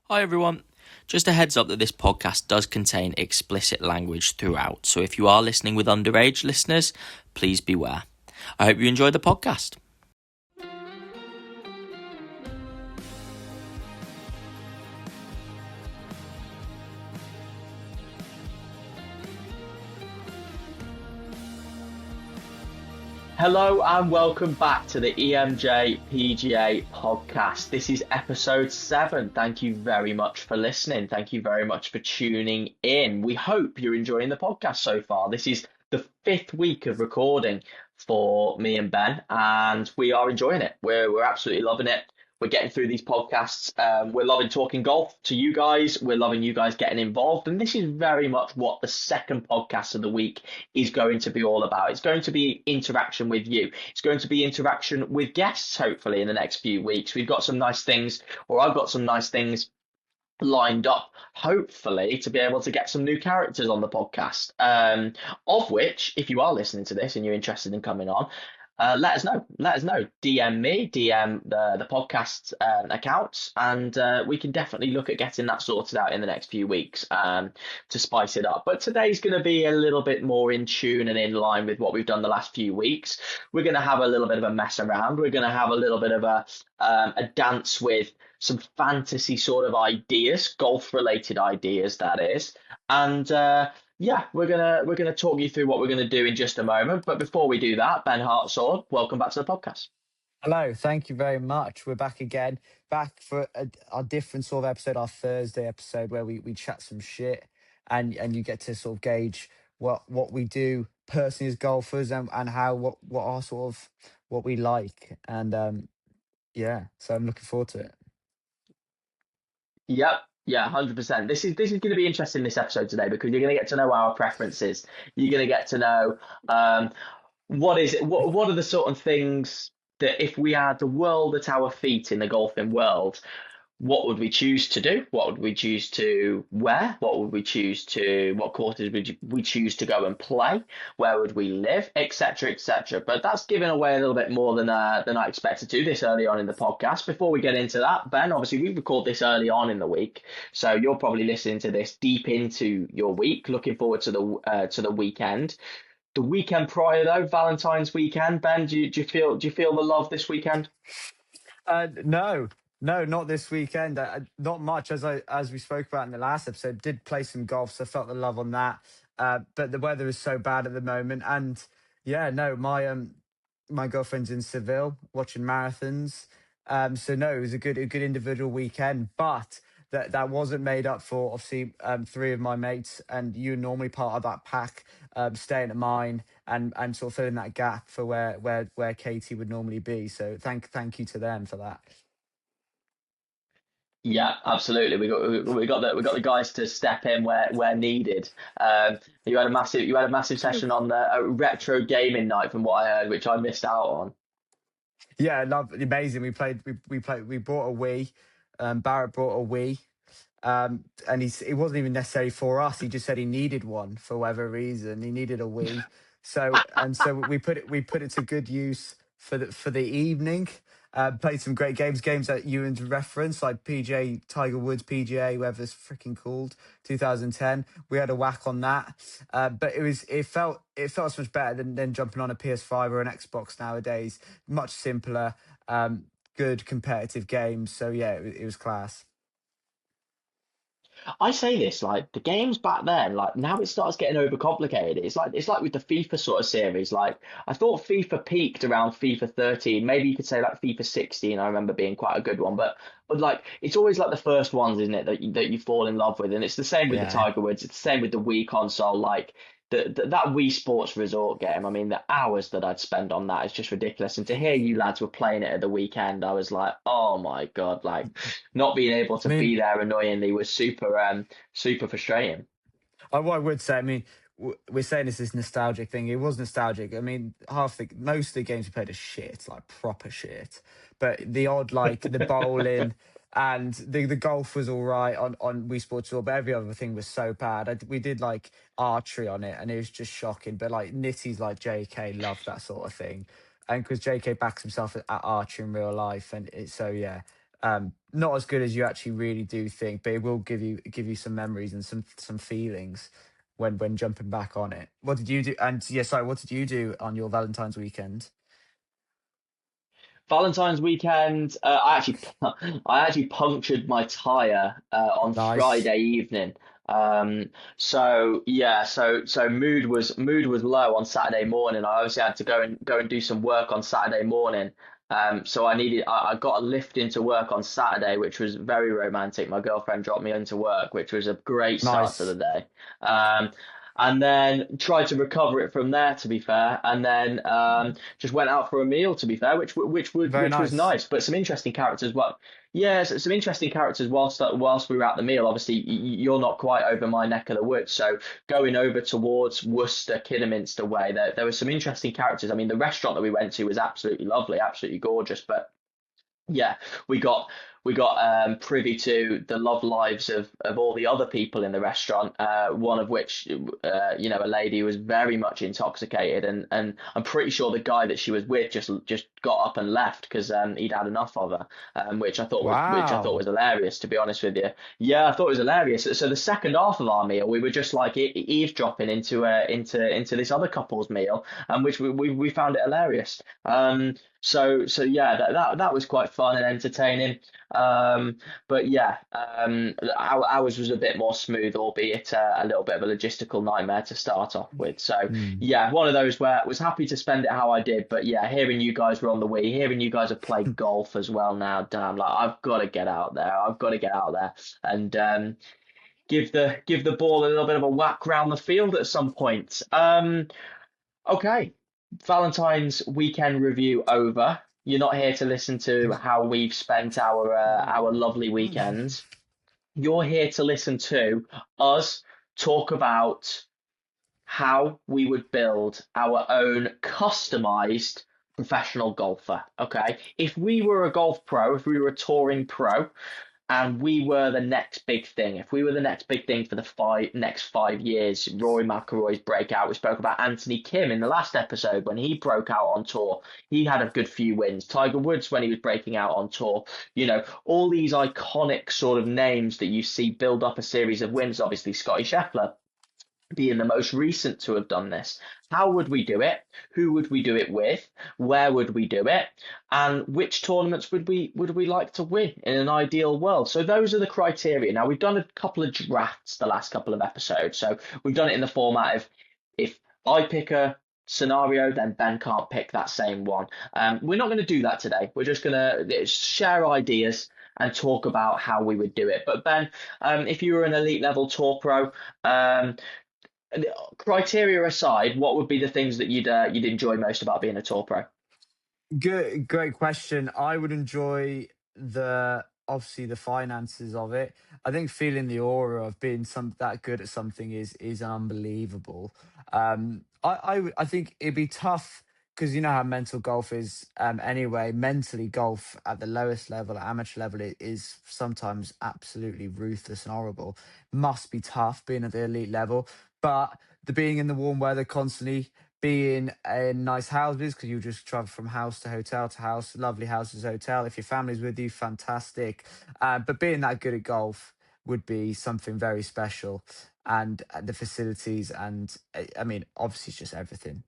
Hi everyone. Just a heads up that this podcast does contain explicit language throughout, so if you are listening with underage listeners, please beware. I hope you enjoy the podcast. Hello and welcome back to the EMJ PGA Podcast. This is episode 7. Thank you very much for listening. Thank you very much for tuning in. We hope you're enjoying the podcast so far. This is the 5th week of recording for me and Ben, and we are enjoying it. We're absolutely loving it. We're getting through these podcasts. We're loving talking golf to you guys. We're loving you guys getting involved. And this is very much what the second podcast of the week is going to be all about. It's going to be interaction with you. It's going to be interaction with guests, hopefully, in the next few weeks. We've got some nice things, or I've got some nice things lined up, hopefully, to be able to get some new characters on the podcast, of which, if you are listening to this and you're interested in coming on, let us know. DM me, DM the podcast accounts, and we can definitely look at getting that sorted out in the next few weeks to spice it up. But today's going to be a little bit more in tune and in line with what we've done the last few weeks. We're going to have a little bit of a mess around. We're going to have a little bit of a dance with some fantasy sort of ideas, golf related ideas, that is. And yeah, we're gonna talk you through what we're gonna do in just a moment. But before we do that, Ben Hartsword, welcome back to the podcast. Hello, thank you very much. We're back again, back for our different sort of episode, our Thursday episode, where we chat some shit and you get to sort of gauge what we do personally as golfers and how what our sort of what we like. And yeah, so I'm looking forward to it. Yep. Yeah, 100%. This is going to be interesting this episode today because you're going to get to know our preferences. You're going to get to know what are the sort of things that if we had the world at our feet in the golfing world, what would we choose to do? What would we choose to wear? What courses would we choose to go and play? Where would we live? Etc. etc. But that's giving away a little bit more than I expected to this early on in the podcast. Before we get into that, Ben, obviously we record this early on in the week, so you're probably listening to this deep into your week, looking forward to the weekend. The weekend prior though, Valentine's weekend, Ben, do you feel the love this weekend? No, no, not this weekend. Not much, as we spoke about in the last episode. Did play some golf, so I felt the love on that. But the weather is so bad at the moment, and yeah, no, my girlfriend's in Seville watching marathons. So no, it was a good individual weekend, but that wasn't made up for obviously three of my mates, and you were normally part of that pack, staying at mine and sort of filling that gap for where Katie would normally be. So thank you to them for that. Yeah, absolutely. We got the guys to step in where needed. You had a massive session on a retro gaming night, from what I heard, which I missed out on. Yeah, love amazing. We brought a Wii. Barrett brought a Wii. And it wasn't even necessarily for us. He just said he needed one for whatever reason. He needed a Wii. So we put it to good use for the evening. Played some great games that Euan's reference, like PJ Tiger Woods PGA, whatever it's freaking called, 2010. We had a whack on that, but it felt so much better than jumping on a PS5 or an Xbox nowadays. Much simpler, good competitive games. So yeah, it was class. I say this, like the games back then, like now it starts getting overcomplicated. It's like with the FIFA sort of series. Like I thought FIFA peaked around FIFA 13. Maybe you could say like FIFA 16. I remember being quite a good one, but like it's always like the first ones, isn't it, that you fall in love with. And it's the same with the Yeah. Tiger Woods. It's the same with the Wii console. Like that Wii Sports Resort game. I mean, the hours that I'd spend on that is just ridiculous. And to hear you lads were playing it at the weekend, I was like, oh my God, like not being able I to be mean, there annoyingly was super frustrating. what I would say, I mean, we're saying this nostalgic thing. It was nostalgic. I mean, most of the games we played are shit, like proper shit. But the odd, like the bowling and the golf was all right on Wii Sports Tour, but every other thing was so bad. We did like archery on it, and it was just shocking. But like Nitty's like JK loved that sort of thing, and because JK backs himself at archery in real life, and so yeah. Not as good as you actually really do think, but it will give you some memories and some feelings when jumping back on it. What did you do? And yeah, sorry, what did you do on your Valentine's weekend? Valentine's weekend, I actually punctured my tire on Nice, Friday evening. Um, so yeah, so mood was low on Saturday morning. I obviously had to go and do some work on Saturday morning. So I got a lift into work on Saturday, which was very romantic. My girlfriend dropped me into work, which was a great start to the nice. day. Um, and then tried to recover it from there, to be fair, and then just went out for a meal, to be fair, Very which was nice. nice. But some interesting characters. Well, yeah, some interesting characters whilst we were at the meal. Obviously, you're not quite over my neck of the woods, so going over towards Worcester, Kidderminster way, there were some interesting characters. I mean, the restaurant that we went to was absolutely lovely, absolutely gorgeous, but yeah, we got we got privy to the love lives of all the other people in the restaurant. One of which, a lady who was very much intoxicated, and I'm pretty sure the guy that she was with just got up and left because he'd had enough of her, which I thought was Wow. hilarious, to be honest with you. Yeah, I thought it was hilarious. So the second half of our meal, we were just like eavesdropping into this other couple's meal, which we found it hilarious. So yeah, that was quite fun and entertaining. But yeah, ours was a bit more smooth, albeit a little bit of a logistical nightmare to start off with. So Mm. yeah, one of those where I was happy to spend it how I did. But yeah, hearing you guys were on the Wii, hearing you guys have played golf as well now, damn, like I've got to get out there. I've got to get out there and give the ball a little bit of a whack round the field at some point. Okay, Valentine's weekend review over. You're not here to listen to how we've spent our lovely weekends. You're here to listen to us talk about how we would build our own customized professional golfer. Okay, if we were a golf pro, if we were a touring pro, and we were the next big thing. If we were the next big thing for the next 5 years, Rory McIlroy's breakout. We spoke about Anthony Kim in the last episode when he broke out on tour. He had a good few wins. Tiger Woods when he was breaking out on tour. All these iconic sort of names that you see build up a series of wins. Obviously, Scotty Scheffler being the most recent to have done this. How would we do it? Who would we do it with? Where would we do it? And which tournaments would we like to win in an ideal world? So those are the criteria. Now we've done a couple of drafts the last couple of episodes. So we've done it in the format of if I pick a scenario, then Ben can't pick that same one. We're not going to do that today. We're just going to share ideas and talk about how we would do it. But Ben, if you were an elite level tour pro, criteria aside, what would be the things that you'd enjoy most about being a tour pro? Good, great question. I would enjoy the obviously the finances of it. I think feeling the aura of being some that good at something is unbelievable. I think it'd be tough because you know how mental golf is. Anyway, mentally golf at the lowest level, amateur level, it is sometimes absolutely ruthless and horrible. Must be tough being at the elite level, but the being in the warm weather constantly being in nice houses because you just travel from house to house, lovely houses, hotel. If your family's with you, fantastic. But being that good at golf would be something very special, and the facilities, and I mean, obviously, it's just everything.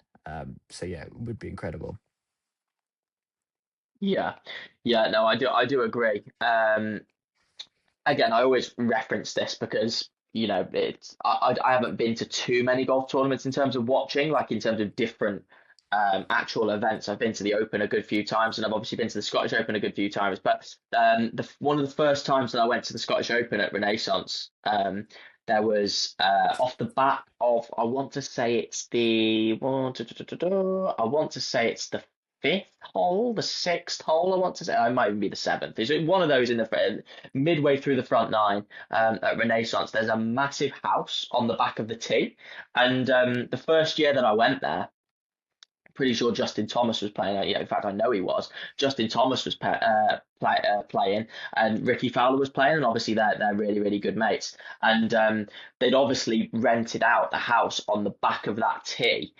So yeah, it would be incredible. Yeah, yeah, no, I do agree. Again, I always reference this because it's I haven't been to too many golf tournaments in terms of watching, like in terms of different actual events. I've been to the Open a good few times, and I've obviously been to the Scottish Open a good few times. But the one of the first times that I went to the Scottish Open at Renaissance, there was off the back of I want to say it's the I want to say it's the fifth hole, the sixth hole. I want to say I might even be the seventh. It's one of those in the midway through the front nine at Renaissance. There's a massive house on the back of the tee, and the first year that I went there, pretty sure Justin Thomas was playing. In fact, I know he was. Justin Thomas was playing, and Ricky Fowler was playing, and obviously they're really really good mates, and they'd obviously rented out the house on the back of that tee.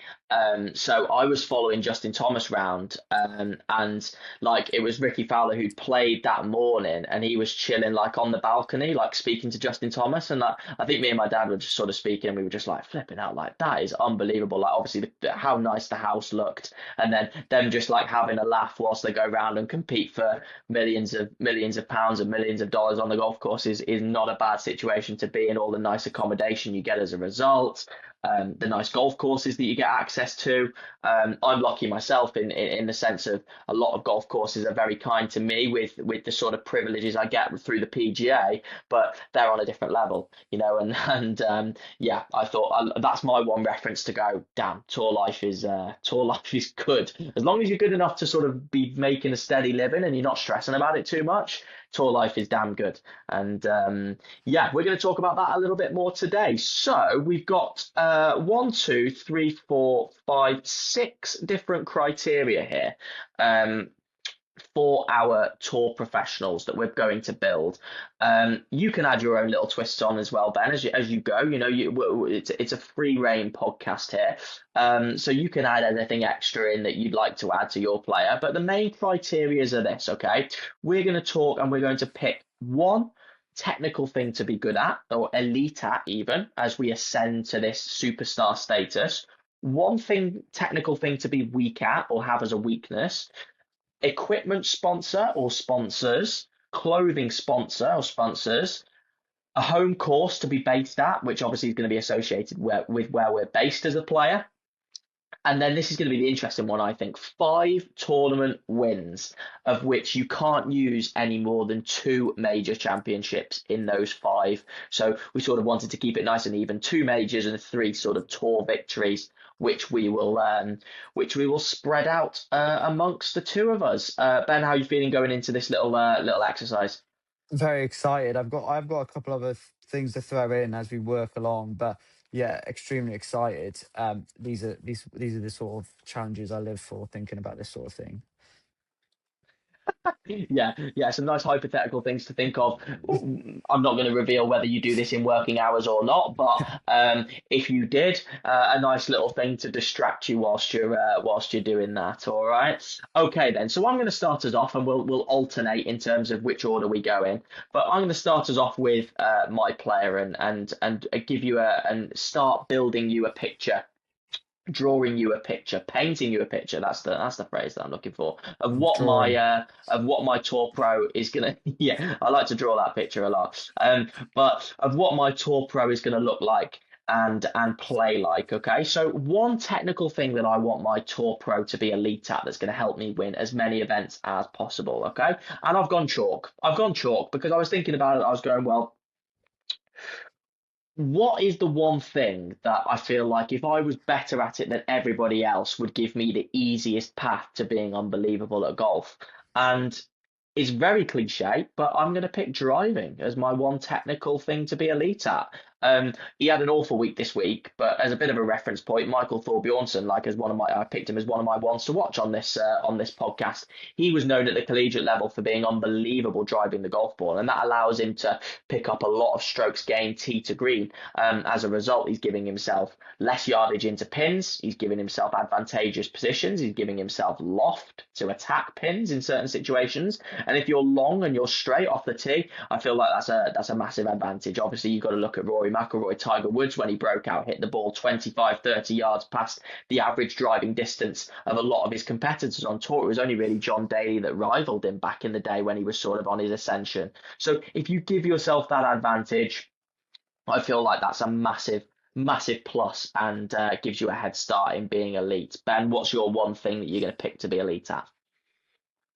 So I was following Justin Thomas round, and like it was Ricky Fowler who'd played that morning, and he was chilling like on the balcony, like speaking to Justin Thomas, and like I think me and my dad were just sort of speaking, and we were just like flipping out, like that is unbelievable. Like obviously how nice the house looked, and then them just like having a laugh whilst they go around and compete for millions of pounds and millions of dollars on the golf course is not a bad situation to be in. All the nice accommodation you get as a result, the nice golf courses that you get access to. I'm lucky myself in the sense of a lot of golf courses are very kind to me with the sort of privileges I get through the PGA, but they're on a different level, you know. And yeah, I thought that's my one reference to go. Damn, tour life is good as long as you're good enough to sort of be making a steady living and you're not stressing about it too much. Tour life is damn good. And yeah, we're going to talk about that a little bit more today. So we've got 1, 2, 3, 4, 5, 6 different criteria here. For our tour professionals that we're going to build. You can add your own little twists on as well, Ben, as you go. You know, it's a free reign podcast here, so you can add anything extra in that you'd like to add to your player. But the main criteria are this, okay? We're going to talk and we're going to pick one technical thing to be good at, or elite at even, as we ascend to this superstar status. One technical thing to be weak at or have as a weakness, equipment sponsor or sponsors, clothing sponsor or sponsors, a home course to be based at, which obviously is going to be associated with where we're based as a player. And then this is going to be the interesting one, I think. 5 tournament wins, of which you can't use any more than 2 major championships in those 5. So we sort of wanted to keep it nice and even. 2 majors and 3 sort of tour victories, which we will spread out amongst the 2 of us. Ben, how are you feeling going into this little exercise? Very excited. I've got a couple other things to throw in as we work along, but yeah, extremely excited. These are the sort of challenges I live for, thinking about this sort of thing. Yeah, some nice hypothetical things to think of. I'm not going to reveal whether you do this in working hours or not, but if you did, a nice little thing to distract you whilst you're doing that. All right. Okay, then. So I'm going to start us off, and we'll alternate in terms of which order we go in. But I'm going to start us off with my player and give you and start building you a picture, drawing you a picture, painting you a picture. That's the phrase that I'm looking for of what my tour pro is gonna. Yeah, I like to draw that picture a lot. But of what my tour pro is gonna look like and play like. Okay, so one technical thing that I want my tour pro to be elite at, that's going to help me win as many events as possible. Okay, and I've gone chalk. Because I was thinking about it. I was going, well, what is the one thing that I feel like if I was better at it than everybody else would give me the easiest path to being unbelievable at golf? And it's very cliche, but I'm going to pick driving as my one technical thing to be elite at. He had an awful week this week, but as a bit of a reference point, Michael Thorbjornsen, I picked him as one of my ones to watch on this podcast. He was known at the collegiate level for being unbelievable driving the golf ball, and that allows him to pick up a lot of strokes gained tee to green. As a result, he's giving himself less yardage into pins. He's giving himself advantageous positions. He's giving himself loft to attack pins in certain situations. And if you're long and you're straight off the tee, I feel like that's a massive advantage. Obviously, you've got to look at Rory McIlroy, Tiger Woods when he broke out, hit the ball 25, 30 yards past the average driving distance of a lot of his competitors on tour. It was only really John Daly that rivaled him back in the day when he was sort of on his ascension. So if you give yourself that advantage, I feel like that's a massive plus and gives you a head start in being elite. Ben, what's your one thing that you're going to pick to be elite at?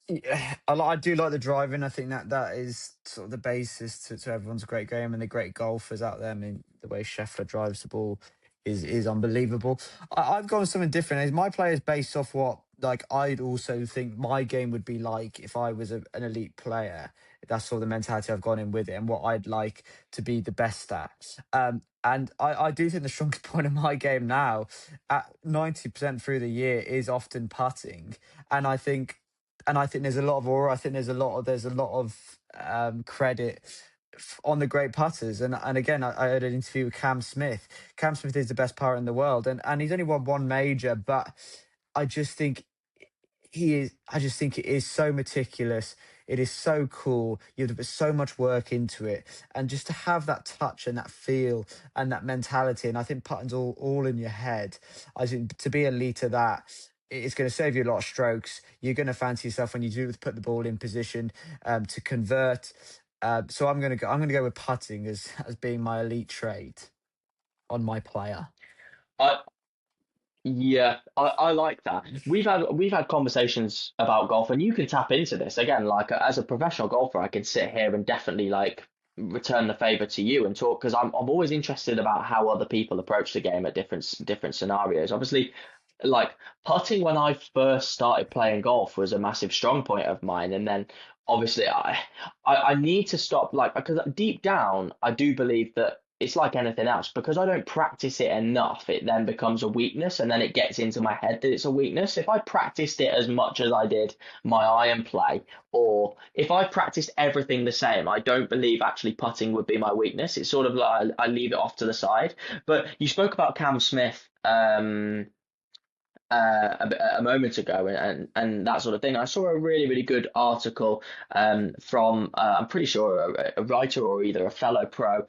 Yeah, I do like the driving. I think that is sort of the basis to everyone's great game and the great golfers out there. I mean, the way Scheffler drives the ball is unbelievable. I've gone something different. My play is based off what like I'd also think my game would be like if I was an elite player. That's sort of the mentality I've gone in with it and what I'd like to be the best at. And I do think the strongest point of my game now, at 90% through the year, is often putting. And I think and I think there's a lot of aura. I think there's a lot of credit on the great putters. And again, I heard an interview with Cam Smith. Cam Smith is the best putter in the world, and he's only won one major, but I just think he is. I just think it is so meticulous. It is so cool. You have to put so much work into it, and just to have that touch and that feel and that mentality. And I think putting's all in your head. I think to be elite at that, it's going to save you a lot of strokes. You're going to fancy yourself when you do put the ball in position to convert. So I'm going to go. I'm going to go with putting as being my elite trait on my player. I Yeah, I like that. We've had conversations about golf, and you can tap into this again. Like as a professional golfer, I can sit here and definitely like return the favor to you and talk, because I'm always interested about how other people approach the game at different scenarios. Obviously, like putting when I first started playing golf was a massive strong point of mine, and then obviously I need to stop, like, because deep down I do believe that it's like anything else, because I don't practice it enough, it then becomes a weakness, and then it gets into my head that it's a weakness. If I practiced it as much as I did my iron play, or if I practiced everything the same, I don't believe actually putting would be my weakness. It's sort of like I leave it off to the side. But you spoke about Cam Smith. A moment ago, and that sort of thing. I saw a really good article from I'm pretty sure a writer or either a fellow pro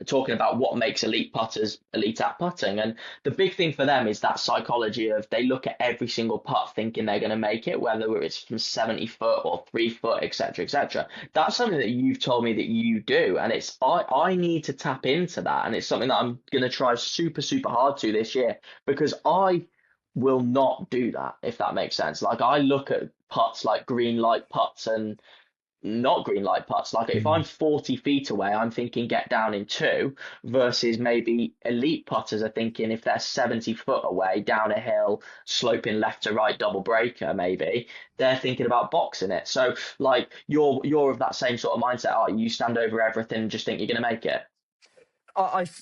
talking about what makes elite putters elite at putting. And the big thing for them is that psychology of they look at every single putt thinking they're going to make it, whether it's from 70 foot or 3 foot, etc., etc. That's something that you've told me that you do, and it's I need to tap into that, and it's something that I'm going to try super hard to this year, because I will not do that, if that makes sense. Like I look at putts like green light putts and not green light putts. Like if I'm 40 feet away, I'm thinking get down in two, versus maybe elite putters are thinking if they're 70 foot away down a hill, sloping left to right, double breaker, maybe they're thinking about boxing it. So like you're of that same sort of mindset. Oh, you stand over everything and just think you're going to make it.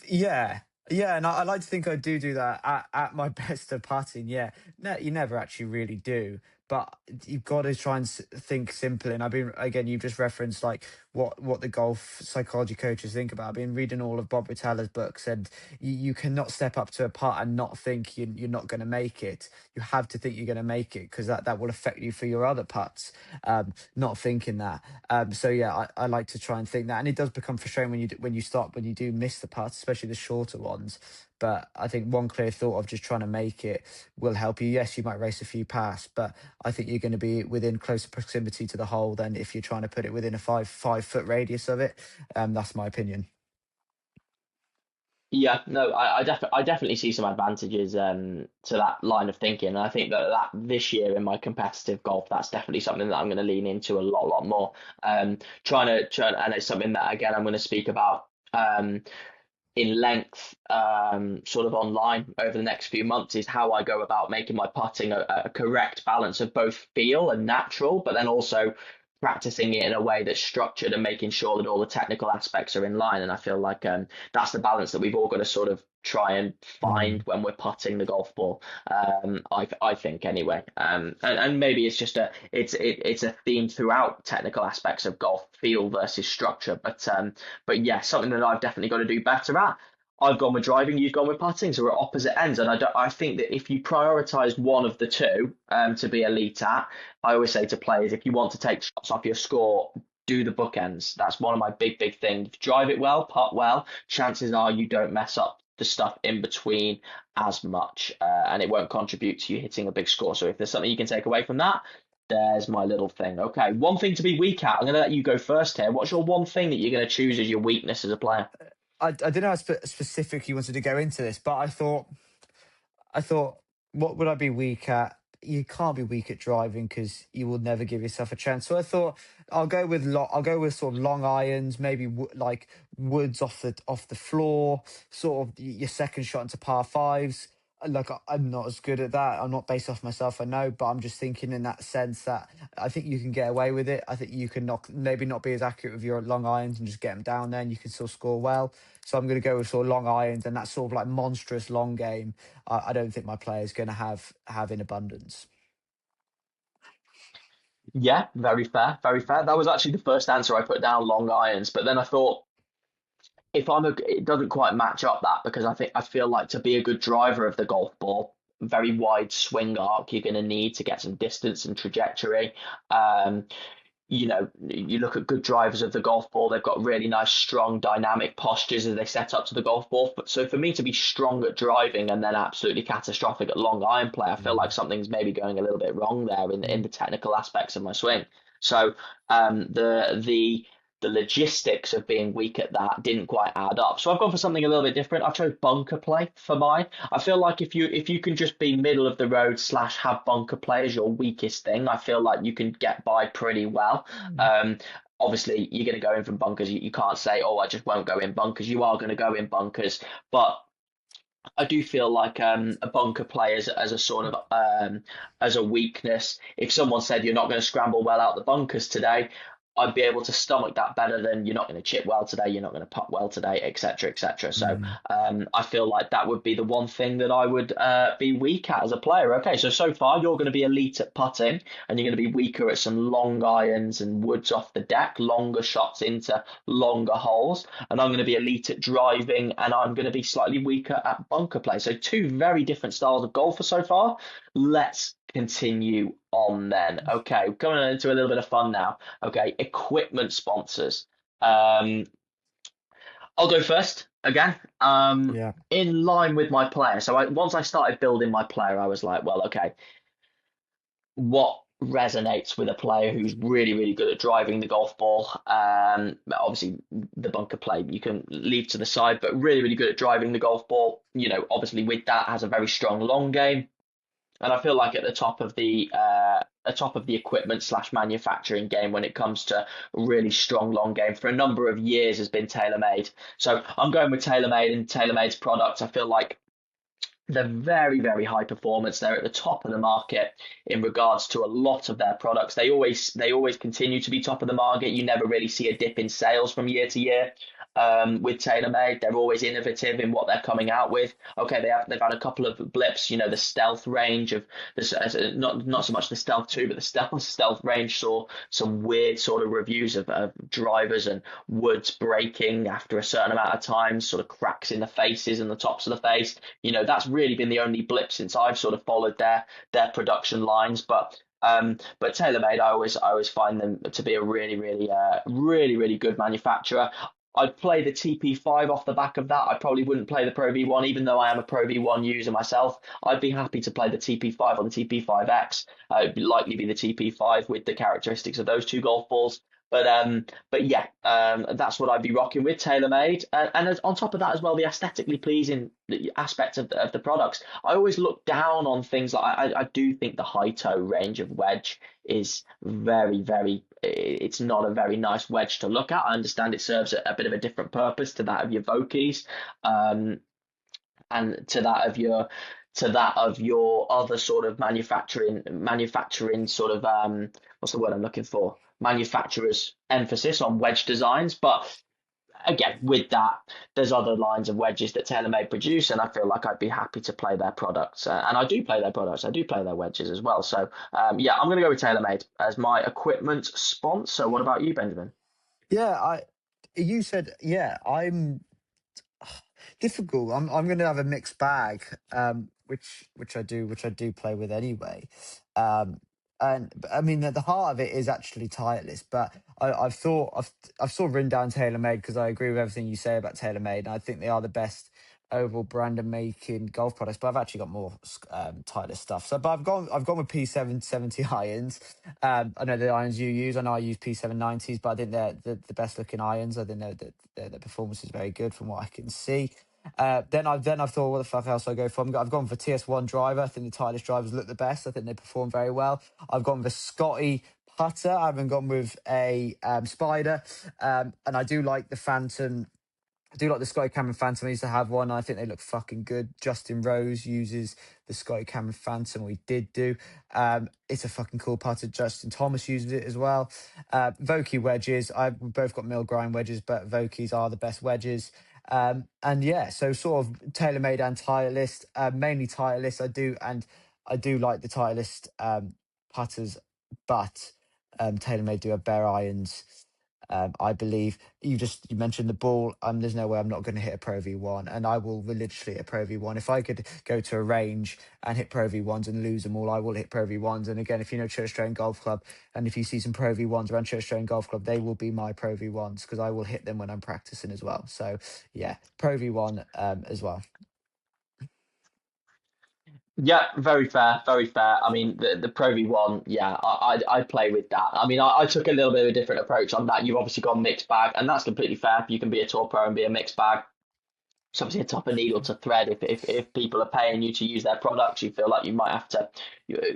Yeah. Yeah, and I like to think I do that at my best of putting. Yeah, no, you never actually really do, but you've got to try and think simply. And I've been again, you've just referenced like what the golf psychology coaches think about. I've been reading all of Bob Rotala's books, and you cannot step up to a putt and not think you're not going to make it. You have to think you're going to make it, because that will affect you for your other putts. Not thinking that. So yeah, I like to try and think that, and it does become frustrating when you do miss the putts, especially the shorter ones. But I think one clear thought of just trying to make it will help you. Yes, you might race a few past, but I think you're going to be within closer proximity to the hole than if you're trying to put it within a 5 foot radius of it. That's my opinion. Yeah, no, I definitely see some advantages to that line of thinking. And I think that this year in my competitive golf, that's definitely something that I'm going to lean into a lot more. And it's something that again I'm going to speak about in length, sort of online over the next few months, is how I go about making my putting a correct balance of both feel and natural, but then also practicing it in a way that's structured and making sure that all the technical aspects are in line. And I feel like that's the balance that we've all got to sort of try and find when we're putting the golf ball. I think anyway. And maybe it's just it's a theme throughout technical aspects of golf, feel versus structure. But yeah, something that I've definitely got to do better at. I've gone with driving, you've gone with putting, so we're at opposite ends. And I think that if you prioritise one of the two to be elite at, I always say to players, if you want to take shots off your score, do the bookends. That's one of my big things. Drive it well, putt well, chances are you don't mess up the stuff in between as much, and it won't contribute to you hitting a big score. So if there's something you can take away from that, there's my little thing. Okay, one thing to be weak at. I'm going to let you go first here. What's your one thing that you're going to choose as your weakness as a player? I don't know how specific you wanted to go into this, but I thought, what would I be weak at? You can't be weak at driving because you will never give yourself a chance. So I thought I'll go with sort of long irons, maybe like woods off the floor, sort of your second shot into par fives. Like I'm not as good at that. I'm not based off myself, I know, but I'm just thinking in that sense that I think you can get away with it. I think you can maybe not be as accurate with your long irons and just get them down there, and you can still score well. So I'm going to go with sort of long irons, and that sort of like monstrous long game. I don't think my player is going to have in abundance. Yeah, very fair, very fair. That was actually the first answer I put down, long irons. But then I thought, if it doesn't quite match up that, because I feel like to be a good driver of the golf ball, very wide swing arc, you're going to need to get some distance and trajectory. Um, you look at good drivers of the golf ball, they've got really nice, strong, dynamic postures as they set up to the golf ball. So for me to be strong at driving and then absolutely catastrophic at long iron play, I feel like something's maybe going a little bit wrong there in the technical aspects of my swing. So the logistics of being weak at that didn't quite add up. So I've gone for something a little bit different. I chose bunker play for mine. I feel like if you can just be middle of the road slash have bunker play as your weakest thing, I feel like you can get by pretty well. Um, Obviously, you're going to go in from bunkers. You can't say, oh, I just won't go in bunkers. You are going to go in bunkers, but I do feel like a bunker play as a sort of as a weakness. If someone said you're not going to scramble well out the bunkers today, I'd be able to stomach that better than you're not going to chip well today, you're not going to putt well today, etc., etc. So Mm. I feel like that would be the one thing that I would be weak at as a player. Okay, so far you're going to be elite at putting, and you're going to be weaker at some long irons and woods off the deck, longer shots into longer holes, and I'm going to be elite at driving, and I'm going to be slightly weaker at bunker play. So two very different styles of golfer so far. Let's continue on then. Okay, coming into a little bit of fun now. Okay, equipment sponsors. Um, I'll go first again. Yeah. In line with my player. So once I started building my player, I was like, well, okay, what resonates with a player who's really, really good at driving the golf ball? Obviously, the bunker play you can leave to the side, but really, really good at driving the golf ball. Obviously, with that has a very strong long game. And I feel like at the top of the equipment slash manufacturing game when it comes to really strong long game for a number of years has been TaylorMade. So I'm going with TaylorMade and TaylorMade's products. I feel like they're very, very high performance. They're at the top of the market in regards to a lot of their products. They always continue to be top of the market. You never really see a dip in sales from year to year. With TaylorMade, they're always innovative in what they're coming out with. Okay, they've had a couple of blips. The stealth range of this, not so much the stealth 2, but the stealth range saw some weird sort of reviews of drivers and woods breaking after a certain amount of time, sort of cracks in the faces and the tops of the face. That's really been the only blip since I've sort of followed their production lines. But TaylorMade, I always find them to be a really, really, really, really good manufacturer. I'd play the TP5 off the back of that. I probably wouldn't play the Pro V1, even though I am a Pro V1 user myself. I'd be happy to play the TP5 or the TP5X. It'd likely be the TP5 with the characteristics of those two golf balls. But yeah, that's what I'd be rocking with TaylorMade, and on top of that as well, the aesthetically pleasing aspect of the products. I always look down on things like I do think the high toe range of wedge is very, very. It's not a very nice wedge to look at. I understand it serves a bit of a different purpose to that of your Vokeys, and to that of your other sort of manufacturing sort of what's the word I'm looking for? Manufacturers' emphasis on wedge designs. But again, with that, there's other lines of wedges that TaylorMade produce, and I feel like I'd be happy to play their products. And I do play their products. I do play their wedges as well. So yeah, I'm going to go with TaylorMade as my equipment sponsor. What about you, Benjamin? Yeah, you said, yeah, I'm difficult. I'm going to have a mixed bag, which I do play with anyway. Um, and I mean, the heart of it is actually Titleist, but I've sort of written down TaylorMade because I agree with everything you say about TaylorMade, and I think they are the best overall brand of making golf products. But I've actually got more Titleist stuff. So, but I've gone with P770 irons. I know the irons you use. I know I use P790s, but I think they're the best looking irons. I think their performance is very good from what I can see. Then I've thought, what the fuck else do I go for? I've gone for TS1 driver. I think the Titleist drivers look the best. I think they perform very well. I've gone with a Scotty putter. I haven't gone with a Spider. And I do like the Phantom. I do like the Scotty Cameron Phantom. I used to have one. I think they look fucking good. Justin Rose uses the Scotty Cameron Phantom. We did do. It's a fucking cool putter. Justin Thomas uses it as well. Vokey wedges. We've both got mill grind wedges, but Vokeys are the best wedges. And yeah, so sort of TaylorMade and Titleist, mainly Titleist. I do like the Titleist putters, but TaylorMade do have bare irons. I believe you mentioned the ball. There's no way I'm not going to hit a Pro V1, and I will literally hit a Pro V1. If I could go to a range and hit Pro V1s and lose them all, I will hit Pro V1s. And again, if you know Church Drayton Golf Club, and if you see some Pro V1s around Church Drayton Golf Club, they will be my Pro V1s because I will hit them when I'm practicing as well. So yeah, Pro V1 as well. Yeah, very fair, very fair. I mean, the Pro V1, yeah, I play with that. I mean, I took a little bit of a different approach on that. You've obviously got a mixed bag, and that's completely fair. You can be a tour pro and be a mixed bag. It's obviously a tougher needle to thread. If people are paying you to use their products, you feel like you might have to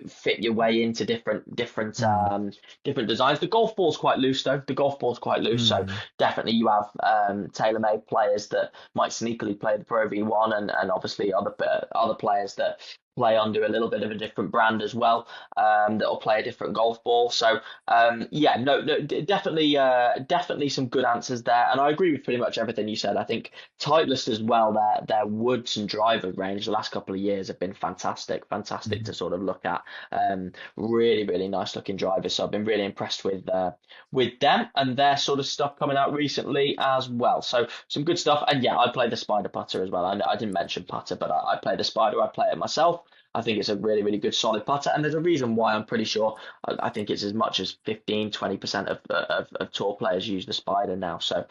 fit your way into different designs. The golf ball's quite loose though. The golf ball's quite loose, so definitely you have tailor-made players that might sneakily play the Pro V1, and obviously other players that play under a little bit of a different brand as well, that'll play a different golf ball. So yeah, no, definitely some good answers there, and I agree with pretty much everything you said. I think Titleist as well, their woods and driver range the last couple of years have been fantastic to sort of look at. Really nice looking drivers. So I've been really impressed with them and their sort of stuff coming out recently as well. So some good stuff. And yeah, I play the Spider putter as well. I didn't mention putter, but I play the Spider. I play it myself. I think it's a really good solid putter, and there's a reason why. I'm pretty sure I think it's as much as 15-20% of tour players use the Spider now. So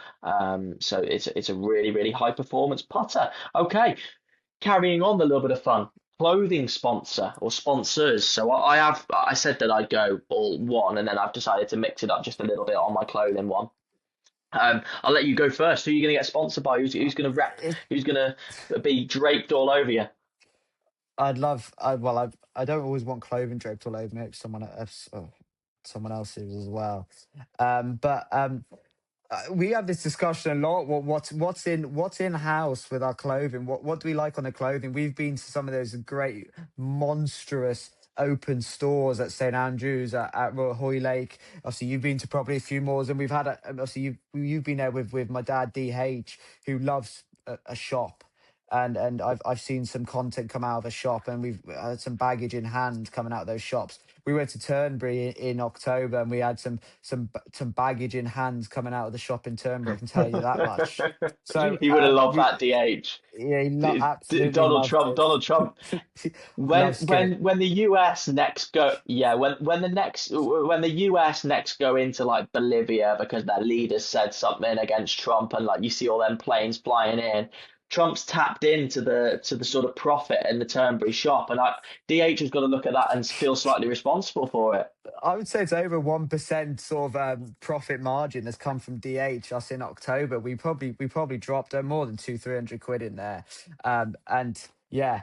so it's a really high performance putter. Okay, carrying on the little bit of fun. Clothing sponsor or sponsors. So I said that I'd go all one, and then I've decided to mix it up just a little bit on my clothing one. I'll let you go first. Who are you going to get sponsored by? Who's going to rep? Who's going to be draped all over you? I don't always want clothing draped all over me. Someone else, someone else's as well. But we have this discussion a lot. What's in house with our clothing? What do we like on the clothing? We've been to some of those great, monstrous open stores at St Andrews at Royal Hoylake. Obviously, you've been to probably a few more, and we've had. Obviously, you've been there with my dad DH, who loves a shop. And I've seen some content come out of a shop, and we've had some baggage in hand coming out of those shops. We went to Turnberry in October, and we had some baggage in hand coming out of the shop in Turnberry. I can tell you that much. So he would have loved that DH. Yeah, absolutely Donald loved Trump. it. Donald Trump. When the US next go, yeah, when the US next go into like Bolivia because their leaders said something against Trump, and like you see all them planes flying in. Trump's tapped into the sort of profit in the Turnberry shop, and DH has got to look at that and feel slightly responsible for it. I would say it's over 1% sort of profit margin has come from DH. Us in October, we probably dropped more than 200-300 quid in there, and yeah.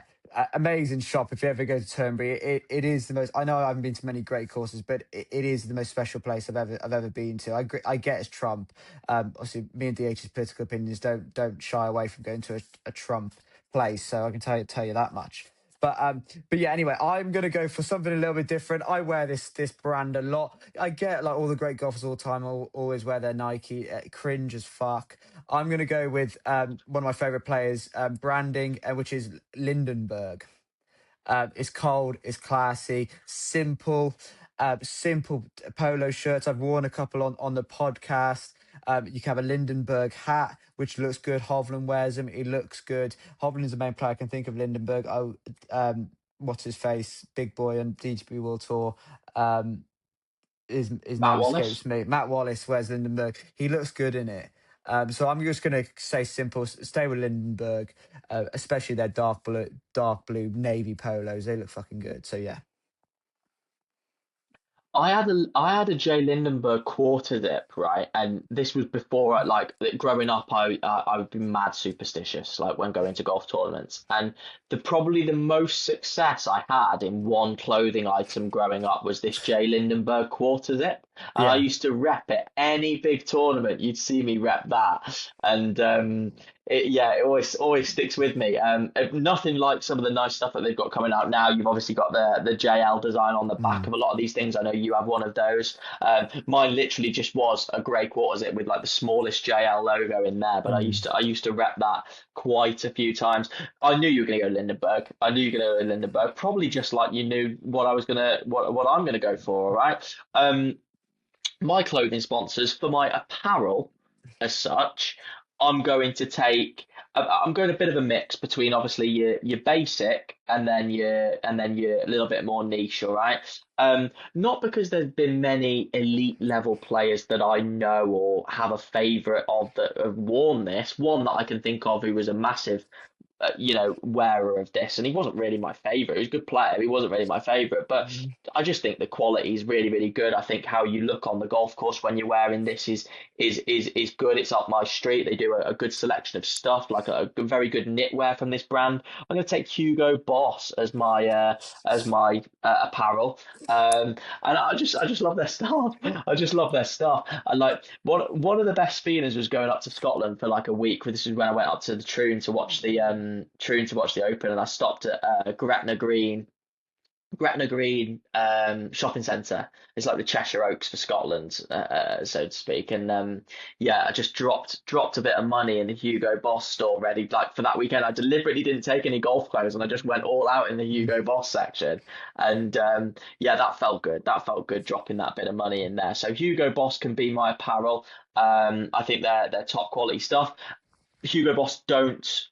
Amazing shop. If you ever go to Turnberry, it is the most. I know I haven't been to many great courses, but it is the most special place I've ever been to. I get it's Trump. Obviously, me and DH's political opinions don't shy away from going to a Trump place, so I can tell you that much. But yeah, anyway, I'm gonna go for something a little bit different. I wear this brand a lot. I get like all the great golfers all the time always wear their Nike. Cringe as fuck. I'm gonna go with one of my favorite players, branding, which is Lindenberg. It's cold, it's classy, simple polo shirts. I've worn a couple on the podcast. You can have a Lindenberg hat, which looks good. Hovland wears them. It looks good. Hovland is the main player I can think of. Lindenberg. What's his face? Big boy on DTB World Tour. His name escapes me. Matt Wallace wears Lindenberg. He looks good in it. So I'm just going to say simple. Stay with Lindenberg, especially their dark blue navy polos. They look fucking good. So yeah. I had a Jay Lindenberg quarter dip, right? And this was before, like growing up, I would be mad superstitious, like when going to golf tournaments. And probably the most success I had in one clothing item growing up was this Jay Lindenberg quarter zip. And I used to rep it. Any big tournament, you'd see me rep that. And it always sticks with me. Nothing like some of the nice stuff that they've got coming out now. You've obviously got the JL design on the back of a lot of these things. I know you have one of those. Mine literally just was a grey quarter zip with like the smallest JL logo in there. But I used to rep that quite a few times. I knew you were going to go Lindenberg. I knew you were going to go Lindenberg. Probably just like you knew what I'm going to go for. All right. my clothing sponsors for my apparel as such, I'm going to take. I'm going a bit of a mix between obviously your basic and then your little bit more niche. All right. Not because there's been many elite level players that I know or have a favourite of that have worn this. One that I can think of who was a massive wearer of this, and he wasn't really my favorite. He was a good player. He wasn't really my favorite, but Mhm. I just think the quality is really, really good. I think how you look on the golf course when you're wearing this is good. It's up my street. They do a good selection of stuff, like a very good knitwear from this brand. I'm going to take Hugo Boss as my apparel, and I just love their stuff. I just love their stuff. And like one of the best feelings was going up to Scotland for like a week. This is when I went up to the Troon to watch the Open, and I stopped at Gretna Green shopping centre. It's like the Cheshire Oaks for Scotland, so to speak. And yeah, I just dropped a bit of money in the Hugo Boss store ready. Like for that weekend, I deliberately didn't take any golf clothes, and I just went all out in the Hugo Boss section. And yeah, that felt good. That felt good dropping that bit of money in there. So Hugo Boss can be my apparel. I think they're top quality stuff. Hugo Boss don't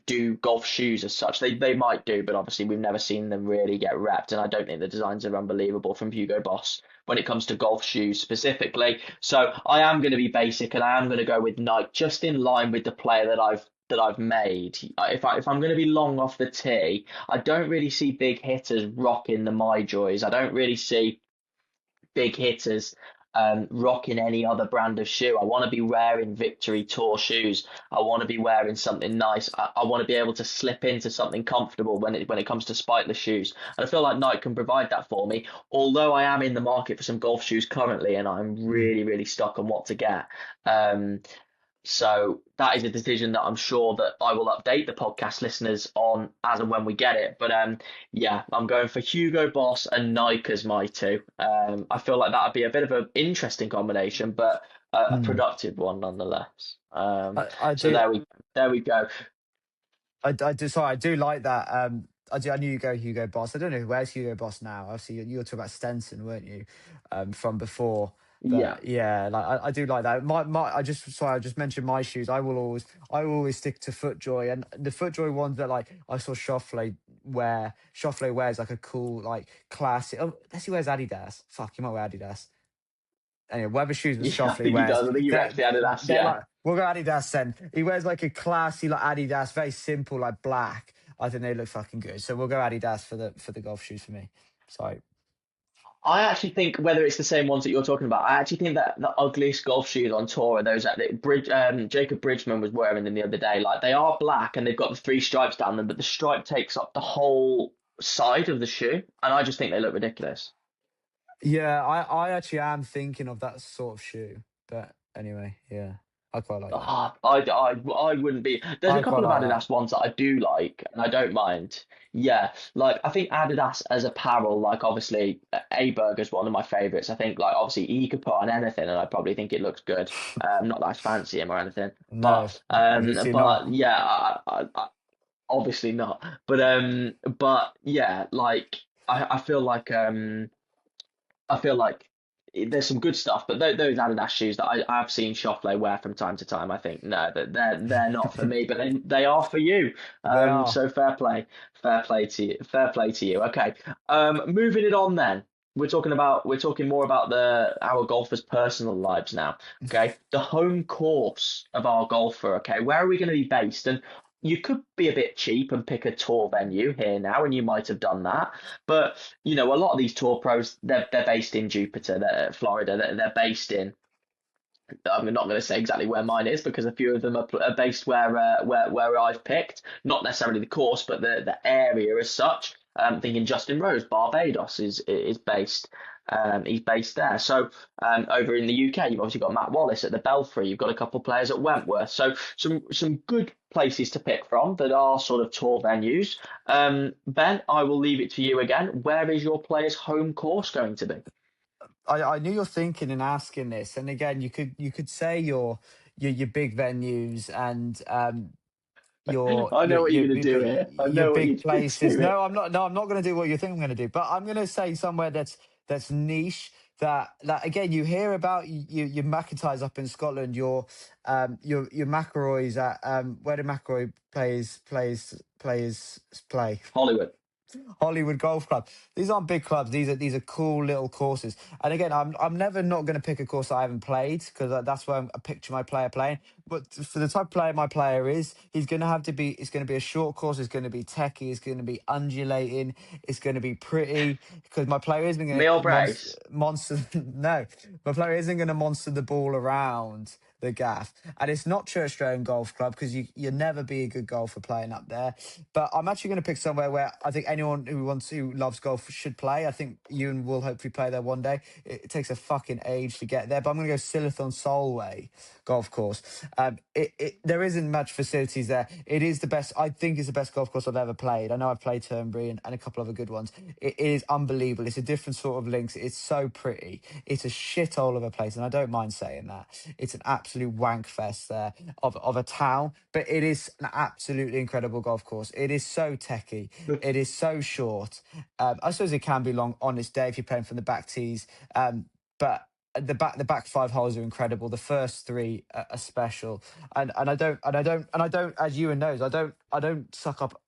do golf shoes as such. They might do, but obviously we've never seen them really get repped, and I don't think the designs are unbelievable from Hugo Boss when it comes to golf shoes specifically. So I am going to be basic, and I am going to go with Nike, just in line with the player that I've made. If I'm going to be long off the tee, I don't really see big hitters rocking the My Joys. I don't really see big hitters rocking any other brand of shoe. I want to be wearing Victory Tour shoes. I want to be wearing something nice. I want to be able to slip into something comfortable when it comes to spikeless shoes. And I feel like Nike can provide that for me. Although I am in the market for some golf shoes currently, and I'm really, really stuck on what to get. Um, so that is a decision that I'm sure that I will update the podcast listeners on as and when we get it. But yeah, I'm going for Hugo Boss and Nike as my two. I feel like that would be a bit of an interesting combination, but a Mm. productive one nonetheless. I So do. there we go. I do. Sorry, I do like that. I do. I knew you go Hugo Boss. I don't know where's Hugo Boss now. Obviously, you were talking about Stenson, weren't you, from before? Yeah. But yeah, like I do like that. I just sorry, I just mentioned my shoes. I will always stick to FootJoy, and the FootJoy ones that like I saw Shoffley wear. Shoffley wears like a cool like classic. Oh, unless he wears Adidas. Fuck, he might wear Adidas. Anyway, whatever shoes that Yeah, I Shoffley think he wears, does. I think he they're, reps the Adidas. they're Yeah. like, we'll go Adidas then. He wears like a classy like Adidas, very simple, like black. I think they look fucking good. So we'll go Adidas for the golf shoes for me. So I actually think whether it's the same ones that you're talking about, I actually think that the ugliest golf shoes on tour are those that Jacob Bridgman was wearing them the other day. Like they are black and they've got the three stripes down them, but the stripe takes up the whole side of the shoe, and I just think they look ridiculous. yeah, I actually am thinking of that sort of shoe. But anyway, yeah. I quite like that. I wouldn't be. There's a I quite couple of like that. Adidas ones that I do like, and I don't mind. Yeah, like I think Adidas as apparel, like obviously Aberg is one of my favorites. I think like obviously he could put on anything, and I probably think it looks good. Not that I fancy him or anything, No, obviously but not. yeah, obviously not. But yeah, like I feel like I feel like there's some good stuff, but those Adidas shoes that I've seen Schauffele wear from time to time, I think no, that they're not for me, but they are for you. They are. So fair play to you, fair play to you. Okay, moving it on then. We're talking more about the our golfers' personal lives now. Okay, the home course of our golfer. Okay, where are we going to be based? And you could be a bit cheap and pick a tour venue here now, and you might have done that. But a lot of these tour pros, they're based in Jupiter, Florida. They're based in. I'm not going to say exactly where mine is because a few of them are based where I've picked, not necessarily the course, but the area as such. Thinking Justin Rose, Barbados is based. He's based there. So over in the UK, you've obviously got Matt Wallace at the Belfry. You've got a couple of players at Wentworth. So some good places to pick from that are sort of tour venues. Ben, I will leave it to you again. Where is your player's home course going to be? I knew you're thinking and asking this, and again, you could say your big venues and your I your know what your you're going to your, do bi- here. I your know what big you're going to places. do here. No, I'm not. No, I'm not going to do what you think I'm going to do. But I'm going to say somewhere that's niche, that again you hear about your McIntyres up in Scotland, your McElroys at where do McElroy play? Hollywood. Hollywood Golf Club. These aren't big clubs. These are cool little courses. And again, I'm never not going to pick a course I haven't played because that's where I picture my player playing. But for the type of player my player is, he's going to have to be. It's going to be a short course. It's going to be techie. It's going to be undulating. It's going to be pretty because my player isn't going Neil to Brace. monster. No, my player isn't going to monster the ball around the gaff. And it's not Church Drone Golf Club because you'll never be a good golfer playing up there. But I'm actually going to pick somewhere where I think anyone who loves golf should play. I think Euan will hopefully play there one day. It takes a fucking age to get there, but I'm going to go Sillerthorne Solway Golf Course. There isn't much facilities there. It is the best. I think it's the best golf course I've ever played. I know I've played Turnberry and a couple other good ones. It is unbelievable. It's a different sort of links. It's so pretty. It's a shithole of a place, and I don't mind saying that. It's an absolute wank fest there of a town, but it is an absolutely incredible golf course. It is so techie. It is so short. I suppose it can be long on its day if you're playing from the back tees, but the back five holes are incredible. The first three are special, and I don't, as Ewan knows, I don't suck up.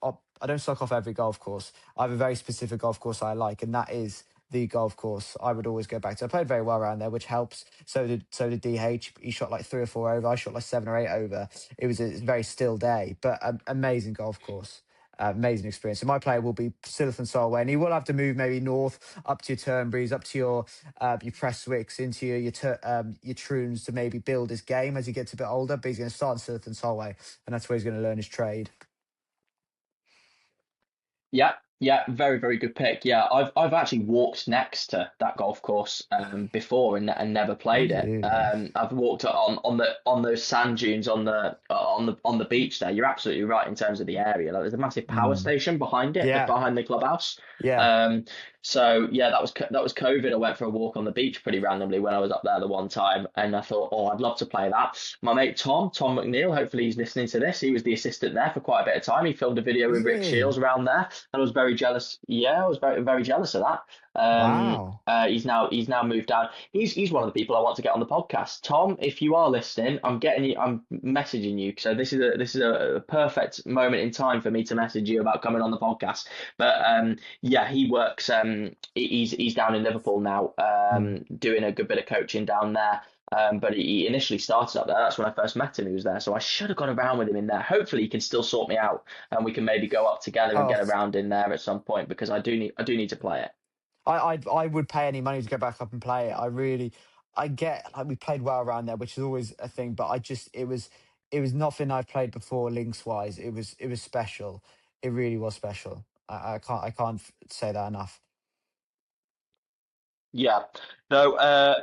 I don't suck off every golf course. I have a very specific golf course I like, and that is the golf course I would always go back to. I played very well around there, which helps. So did DH. He shot like 3 or 4 over. I shot like 7 or 8 over. It was a very still day, but amazing golf course. Amazing experience. So my player will be Sillerthorne Solway, and he will have to move maybe north up to your Turnberries, up to your Prestwicks, into your Troons to maybe build his game as he gets a bit older. But he's going to start in Sillerthorne Solway, and that's where he's going to learn his trade. Yeah, very, very good pick. Yeah, I've actually walked next to that golf course before and never played it. I've walked on those sand dunes on the beach there. You're absolutely right in terms of the area. Like, there's a massive power station behind it, Yeah. behind the clubhouse. Yeah. So yeah, that was COVID. I went for a walk on the beach pretty randomly when I was up there the one time, and I thought, oh, I'd love to play that. My mate Tom McNeil, hopefully he's listening to this. He was the assistant there for quite a bit of time. He filmed a video with Rick Shields around there, and I was very jealous. Yeah, I was very, very jealous of that. Wow. He's now moved down. He's one of the people I want to get on the podcast. Tom, if you are listening, I'm messaging you. So this is a perfect moment in time for me to message you about coming on the podcast. But yeah, he works. He's down in Liverpool now, doing a good bit of coaching down there. But he initially started up there. That's when I first met him. He was there, so I should have gone around with him in there. Hopefully, he can still sort me out, and we can maybe go up together and get around in there at some point, because I do need to play it. I would pay any money to go back up and play it. I get, like, we played well around there, which is always a thing. But it was nothing I've played before links wise. It was special. It really was special. I can't say that enough. Yeah, no,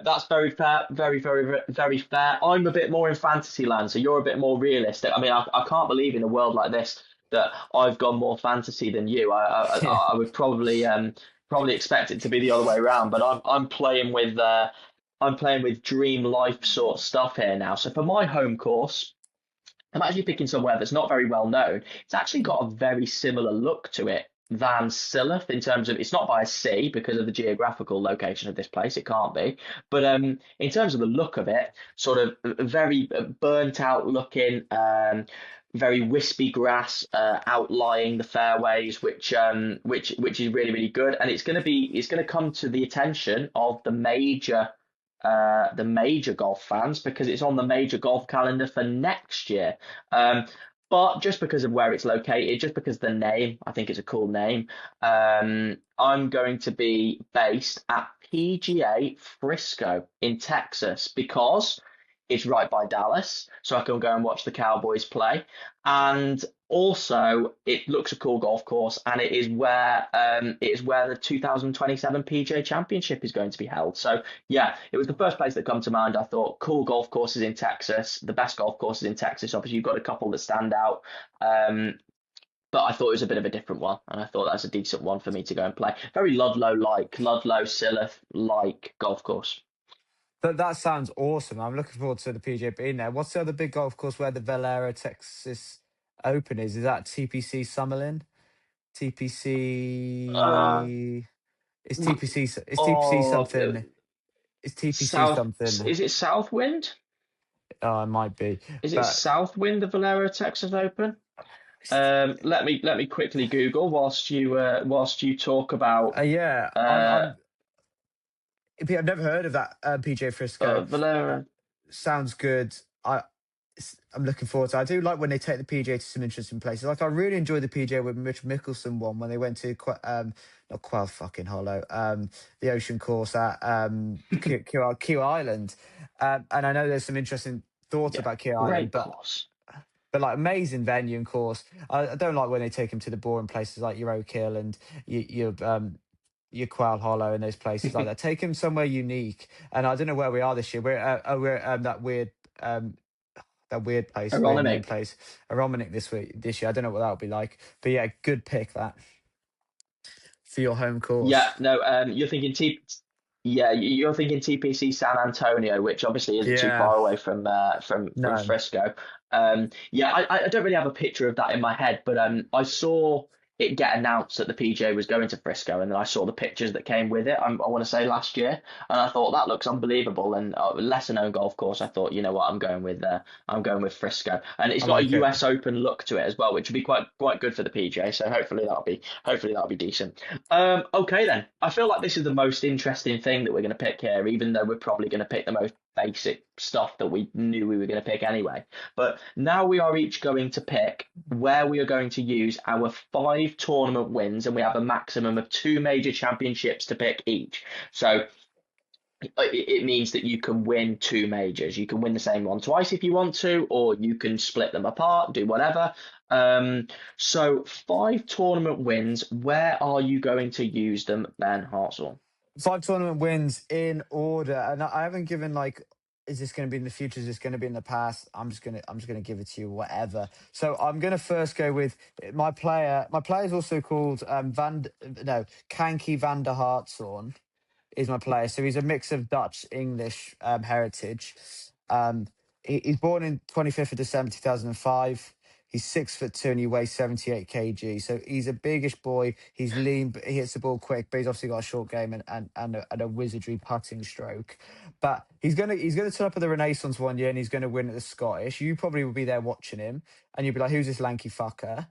that's very fair, very, very, very fair. I'm a bit more in fantasy land, so you're a bit more realistic. I mean, I can't believe in a world like this that I've gone more fantasy than you. I would probably expect it to be the other way around, but I'm playing with dream life sort of stuff here now. So for my home course, I'm actually picking somewhere that's not very well known. It's actually got a very similar look to it than Silloth, in terms of, it's not by a sea because of the geographical location of this place. It can't be. But in terms of the look of it, sort of very burnt out looking, very wispy grass outlying the fairways, which is really, really good. And it's going to come to the attention of the major golf fans, because it's on the major golf calendar for next year. But just because of where it's located, just because of the name, I think it's a cool name. I'm going to be based at PGA Frisco in Texas, because it's right by Dallas, so I can go and watch the Cowboys play. And also, it looks a cool golf course, and it is where the 2027 PGA Championship is going to be held. So yeah, it was the first place that come to mind. I thought, cool golf courses in Texas, the best golf courses in Texas. Obviously, you've got a couple that stand out. But I thought it was a bit of a different one, and I thought that's a decent one for me to go and play. Very Ludlow Silloth like golf course. That sounds awesome. I'm looking forward to the PGA being there. What's the other big golf course where the Valero Texas Open is? Is that TPC Summerlin? TPC. It's TPC. It's TPC something. It's TPC South. something. Is it Southwind? Oh, it might be, Is it but Southwind, the Valero Texas Open? Let me quickly Google whilst you talk about yeah, uh, I've never heard of that PJ Frisco. Valero. Sounds good. I'm looking forward to it. I do like when they take the PJ to some interesting places. Like I really enjoyed the PJ with Mitch Mickelson one when they went to not Quail fucking Hollow, the Ocean Course at Kew Island. And I know there's some interesting thoughts Yeah, about Kew Island, great but course. like amazing venue and course. I don't like when they take him to the boring places like your Oak Hill and your Quail Hollow and those places like that. Take him somewhere unique. And I don't know where we are this year. We're that weird place, weird name Aronimink. place, Aromanic this year. I don't know what that'll be like, but yeah, good pick that for your home Yeah, course. no, you're thinking TPC San Antonio, which obviously isn't too Yeah, far away from no, Frisco. Yeah, I don't really have a picture of that in my head, but I saw it get announced that the PGA was going to Frisco, and then I saw the pictures that came with it. I want to say last year, and I thought that looks unbelievable. And lesser known golf course, I thought, you know what, I'm going with Frisco, and it's I got a like it. US Open look to it as well, which would be quite good for the PGA. So hopefully that'll be decent. Okay then. I feel like this is the most interesting thing that we're going to pick here, even though we're probably going to pick the most basic stuff that we knew we were going to pick anyway. But now we are each going to pick where we are going to use our 5 tournament wins, and we have a maximum of 2 major championships to pick each. So it means that you can win 2 majors. You can win the same one twice if you want to, or you can split them apart, do whatever. So 5 tournament wins. Where are you going to use them, Ben Hartzell? 5 tournament wins in order, and I haven't given like. Is this going to be in the future? Is this going to be in the past? I'm just gonna give it to you, whatever. So I'm gonna first go with my player. My player is also called Kanki van der Hartshorn is my player. So he's a mix of Dutch, English heritage. He's born in 25th of December 2005. He's 6'2" and he weighs 78 kg. So he's a biggish boy. He's lean, but he hits the ball quick. But he's obviously got a short game and a wizardry putting stroke. But he's gonna turn up at the Renaissance one year and he's gonna win at the Scottish. You probably will be there watching him, and you'll be like, "Who's this lanky fucker?"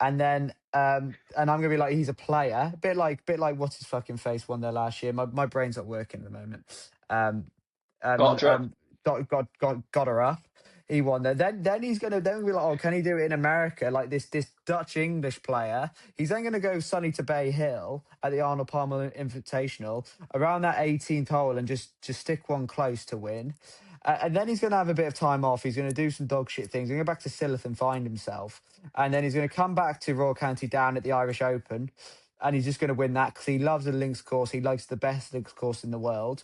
And then and I'm gonna be like, he's a player, bit like what's his fucking face won there last year. My brain's not working at the moment. Um, um, Got um, got her up. He won there. Then he's gonna then be like, oh, can he do it in America? Like this Dutch English player. He's then gonna go Sunny to Bay Hill at the Arnold Palmer Invitational around that 18th hole and just stick one close to win. And then he's going to have a bit of time off. He's going to do some dog shit things. He's going to go back to Sillith and find himself. And then he's going to come back to Royal County Down at the Irish Open. And he's just going to win that because he loves the links course. He likes the best links course in the world.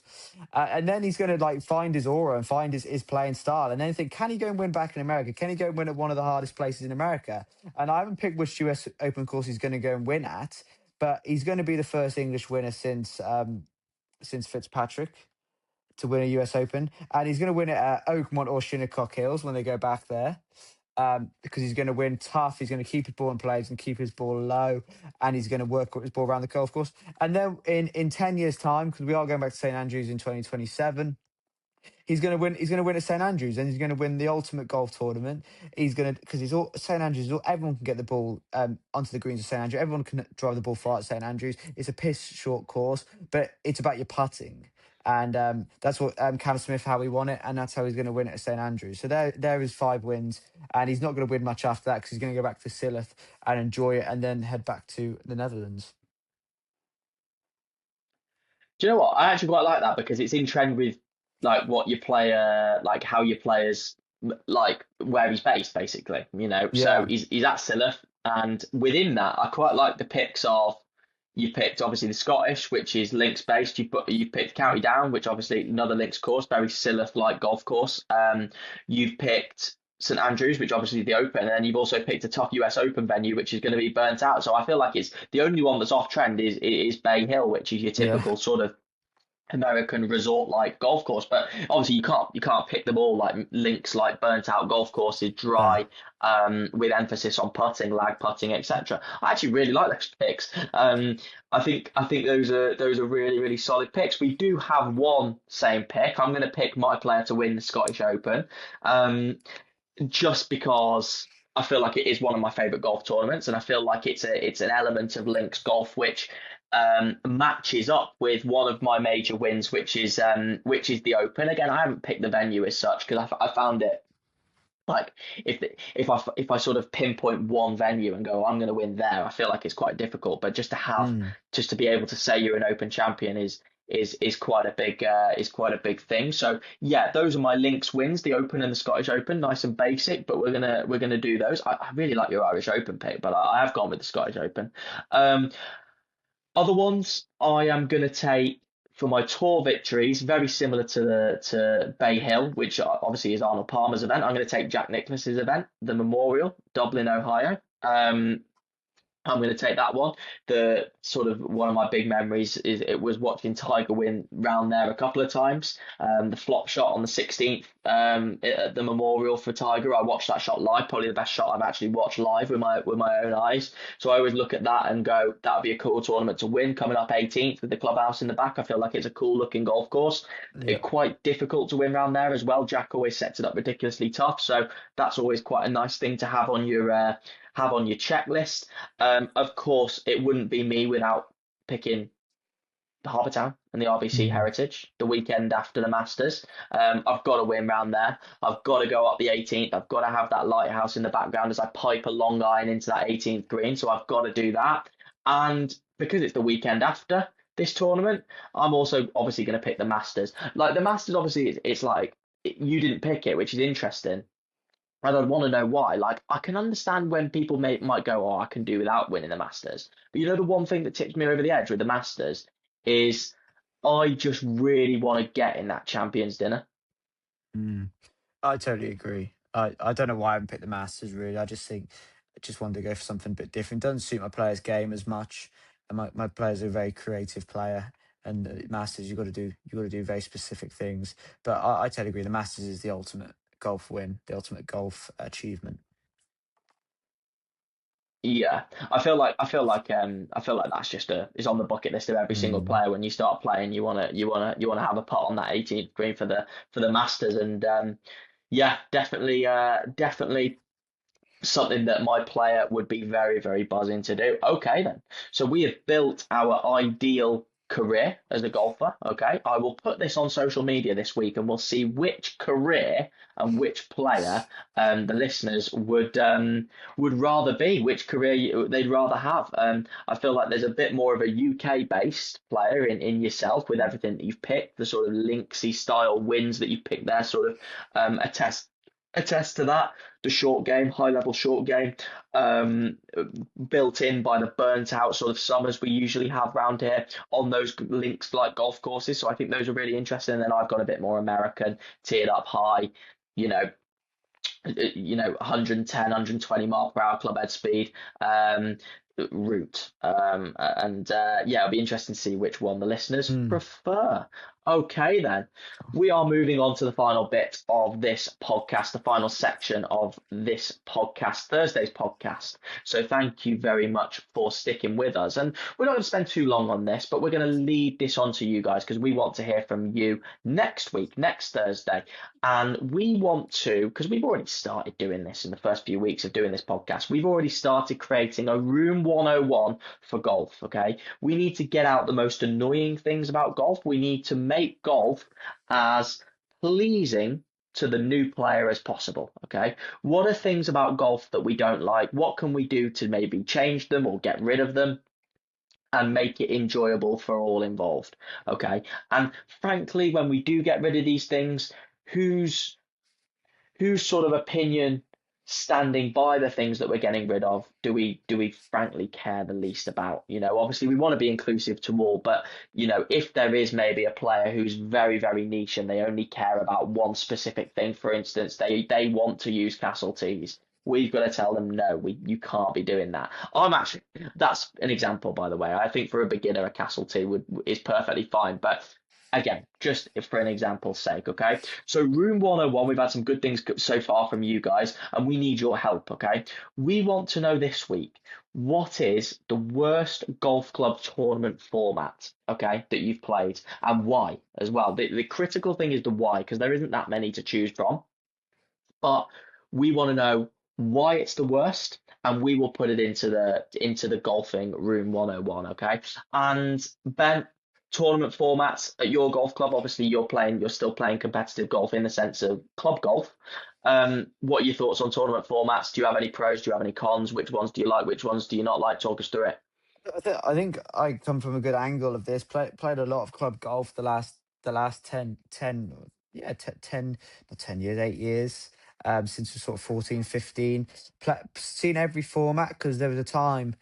And then he's going to like find his aura and find his playing style. And then think, can he go and win back in America? Can he go and win at one of the hardest places in America? And I haven't picked which US Open course he's going to go and win at. But he's going to be the first English winner since Fitzpatrick to win a US Open, and he's going to win it at Oakmont or Shinnecock Hills when they go back there. Because he's going to win tough, he's going to keep his ball in play, he's going to keep his ball low, and he's going to work his ball around the golf course. And then in 10 years' time, because we are going back to St Andrews in 2027, he's going to win. He's going to win at St Andrews, and he's going to win the ultimate golf tournament. He's going to because he's all St Andrews. Everyone can get the ball onto the greens of St Andrews. Everyone can drive the ball far at St Andrews. It's a piss short course, but it's about your putting. And that's what Cam Smith how he won it, and that's how he's going to win it at St Andrews. So there is 5 wins, and he's not going to win much after that because he's going to go back to Sillith and enjoy it, and then head back to the Netherlands. Do you know what? I actually quite like that because it's in trend with like what your player, like how your players, like where he's based, basically. So Yeah, he's at Silleth, and within that, I quite like the picks of you picked obviously the Scottish, which is links based. You picked County Down, which obviously another links course, very Silleth like golf course. You've picked St Andrews, which obviously is the Open, and then you've also picked a tough US Open venue, which is going to be burnt out. So I feel like it's the only one that's off trend is Bay Hill, which is your yeah. typical sort of American resort like golf course, but obviously you can't pick them all. Like links like burnt out golf courses, Fair. dry, with emphasis on putting, lag putting, etc. I actually really like those picks. I think those are really really solid picks. We do have one same pick. I'm going to pick my player to win the Scottish Open. Um, just because I feel like it is one of my favourite golf tournaments, and I feel like it's an element of links golf which matches up with one of my major wins, which is the Open. Again, I haven't picked the venue as such because I found it like if I sort of pinpoint one venue and go, I'm going to win there, I feel like it's quite difficult. But Mm. just to be able to say you're an Open champion is quite a big thing. So yeah, those are my links wins, the Open and the Scottish Open, nice and basic, but we're gonna do those. I really like your Irish Open pick, but I have gone with the Scottish Open. Um, Other ones I am gonna take for my tour victories, very similar to Bay Hill, which obviously is Arnold Palmer's event. I'm going to take Jack Nicklaus's event, the Memorial, Dublin, Ohio. I'm going to take that one. The sort of one of my big memories is it was watching Tiger win round there a couple of times. The flop shot on the 16th at the Memorial for Tiger. I watched that shot live, probably the best shot I've actually watched live with my own eyes. So I always look at that and go, that would be a cool tournament to win. Coming up 18th with the clubhouse in the back, I feel like it's a cool looking golf course. Yeah. It's quite difficult to win round there as well. Jack always sets it up ridiculously tough, so that's always quite a nice thing to have on your checklist. Of course, it wouldn't be me without picking the Harbour Town and the RBC Mm. Heritage the weekend after the Masters. I've got to win round there. I've got to go up the 18th. I've got to have that lighthouse in the background as I pipe a long iron into that 18th green. So I've got to do that. And because it's the weekend after this tournament, I'm also obviously going to pick the Masters. Like the Masters, obviously, it's like you didn't pick it, which is interesting. And I'd want to know why. Like, I can understand when people might go, "Oh, I can do without winning the Masters." But the one thing that tips me over the edge with the Masters is I just really want to get in that Champions Dinner. Mm. I totally agree. I don't know why I haven't picked the Masters really. I just think I just wanted to go for something a bit different. Doesn't suit my player's game as much. And my player's a very creative player. And the Masters you got to do very specific things. But I totally agree. The Masters is the ultimate golf win, the ultimate golf achievement. Yeah, I feel like that's just a is on the bucket list of every single Mm. player. When you start playing, you wanna have a putt on that 18th green for the Masters, and yeah, definitely something that my player would be very, very buzzing to do. Okay, then. So we have built our ideal career as a golfer. Okay, I will put this on social media this week, and we'll see which career and which player the listeners would rather be, which career they'd rather have. I feel like there's a bit more of a UK based player in yourself with everything that you've picked, the sort of linksy style wins that you've picked there, sort of attest to that. The short game, high level short game, um, built in by the burnt out sort of summers we usually have round here on those links like golf courses. So I think those are really interesting. And then I've got a bit more American, tiered up high, you know, 110, 120 mile per hour club head speed route. And yeah, it'll be interesting to see which one the listeners Mm. prefer. Okay, then we are moving on to the final bit of this podcast, the final section of this podcast, Thursday's podcast. So thank you very much for sticking with us. And we're not going to spend too long on this, but we're going to lead this on to you guys because we want to hear from you next week, next Thursday. And we want to, because we've already started doing this in the first few weeks of doing this podcast, we've already started creating a room 101 for golf. Okay. We need to get out the most annoying things about golf. We need to make golf as pleasing to the new player as possible. Okay. What are things about golf that we don't like? What can we do to maybe change them or get rid of them? And make it enjoyable for all involved. Okay. And frankly, when we do get rid of these things, who's whose sort of opinion standing by the things that we're getting rid of do we frankly care the least about? Obviously we want to be inclusive to all, but if there is maybe a player who's very, very niche and they only care about one specific thing, for instance, they want to use castle tees. We've got to tell them no, you can't be doing that. That's an example, by the way. I think for a beginner, a castle tee is perfectly fine, but Again, just for an example's sake, okay? So room 101, we've had some good things so far from you guys, and we need your help, okay? We want to know this week, what is the worst golf club tournament format, okay, that you've played, and why as well? The critical thing is the why, because there isn't that many to choose from, but we want to know why it's the worst, and we will put it into the golfing room 101, okay? And Ben, tournament formats at your golf club, obviously you're still playing competitive golf in the sense of club golf. What are your thoughts on tournament formats? Do you have any pros? Do you have any cons? Which ones do you like? Which ones do you not like? Talk us through it. I think I come from a good angle of this. Played a lot of club golf the last 10, not 10 years, 8 years, since sort of 14, 15. Seen every format because there was a time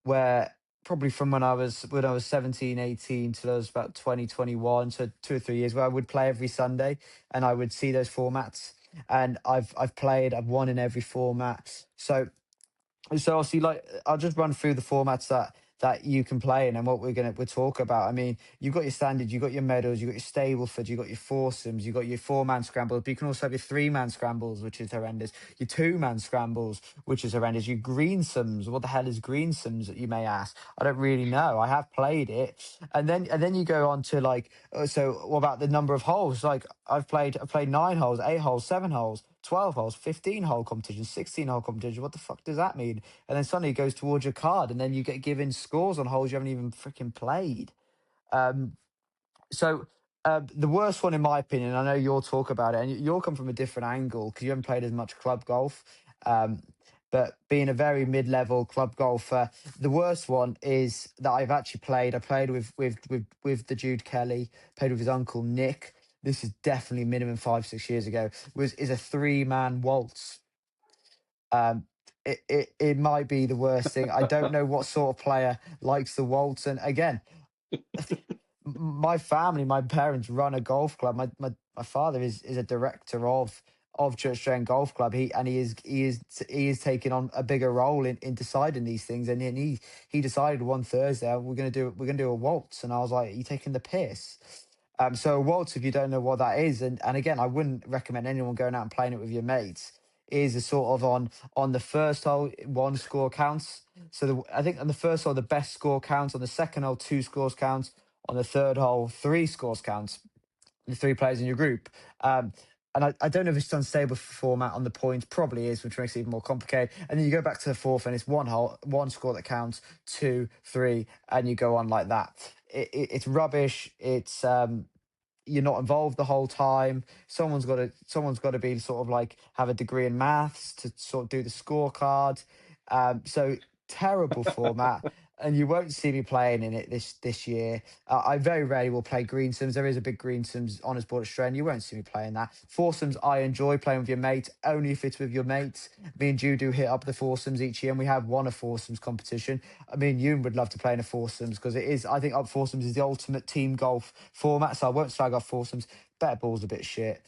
where probably from when I was 17, 18 till I was about 20, 21, so 2 or 3 years where I would play every Sunday and I would see those formats. And I've won in every format. So obviously, like, I'll just run through the formats that you can play in and what we'll talk about. I mean, you've got your standard, you've got your medals, you've got your Stableford, you've got your foursomes, you've got your 4-man scrambles, but you can also have your 3-man scrambles, which is horrendous, your 2-man scrambles, which is horrendous, your greensomes. What the hell is greensomes, you may ask? I don't really know. I have played it. And then you go on to, like, so what about the number of holes? Like, I've played 9 holes, 8 holes, 7 holes, 12 holes, 15-hole competition, 16-hole competition. What the fuck does that mean? And then suddenly it goes towards your card, and then you get given scores on holes you haven't even freaking played. Um, so the worst one, in my opinion, I know you'll talk about it, and you'll come from a different angle because you haven't played as much club golf. Um, but being a very mid-level club golfer, the worst one is that I've actually played. I played with the Jude Kelly, played with his uncle Nick. This is definitely minimum 5, 6 years ago. Is a 3-man waltz. Um, it might be the worst thing. I don't know what sort of player likes the waltz. And again, my family, my parents run a golf club. My father is a director of Church Drain Golf Club. He is taking on a bigger role in deciding these things. And he decided one Thursday, we're gonna do a waltz. And I was like, are you taking the piss? So a waltz, if you don't know what that is, and again, I wouldn't recommend anyone going out and playing it with your mates. Is a sort of on the first hole, one score counts. So I think on the first hole, the best score counts. On the second hole, 2 scores counts. On the third hole, 3 scores counts. The 3 players in your group. And I don't know if it's unstable format on the points. Probably is, which makes it even more complicated. And then you go back to the fourth, and it's 1 hole, 1 score that counts, 2, 3, and you go on like that. It's rubbish. It's you're not involved the whole time. Someone's got to be sort of like have a degree in maths to sort of do the scorecard. So terrible format. And you won't see me playing in it this year. I very rarely will play greensomes. There is a big greensomes honours board at Strand. You won't see me playing that. Foursomes, I enjoy playing with your mates, only if it's with your mates. Me and Jude do hit up the foursomes each year, and we have won a foursomes competition. I mean, you would love to play in a foursomes because it is. I think up foursomes is the ultimate team golf format. So I won't slag off foursomes. Better ball's a bit shit.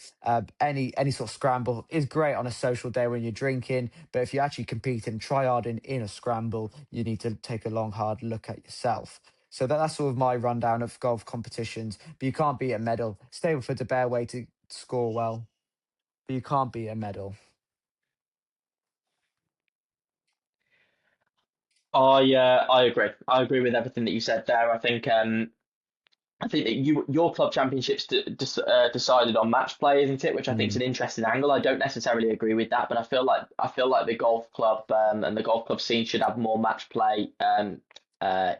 Any sort of scramble is great on a social day when you're drinking, but if you actually compete and try hard in a scramble, you need to take a long, hard look at yourself. So that's sort of my rundown of golf competitions. But you can't beat a medal. Stableford's a bare way to score well, but you can't beat a medal. I agree. I agree with everything that you said there. I think that your club championships decided on match play, isn't it? Which I think is Mm. an interesting angle. I don't necessarily agree with that, but I feel like the golf club and the golf club scene should have more match play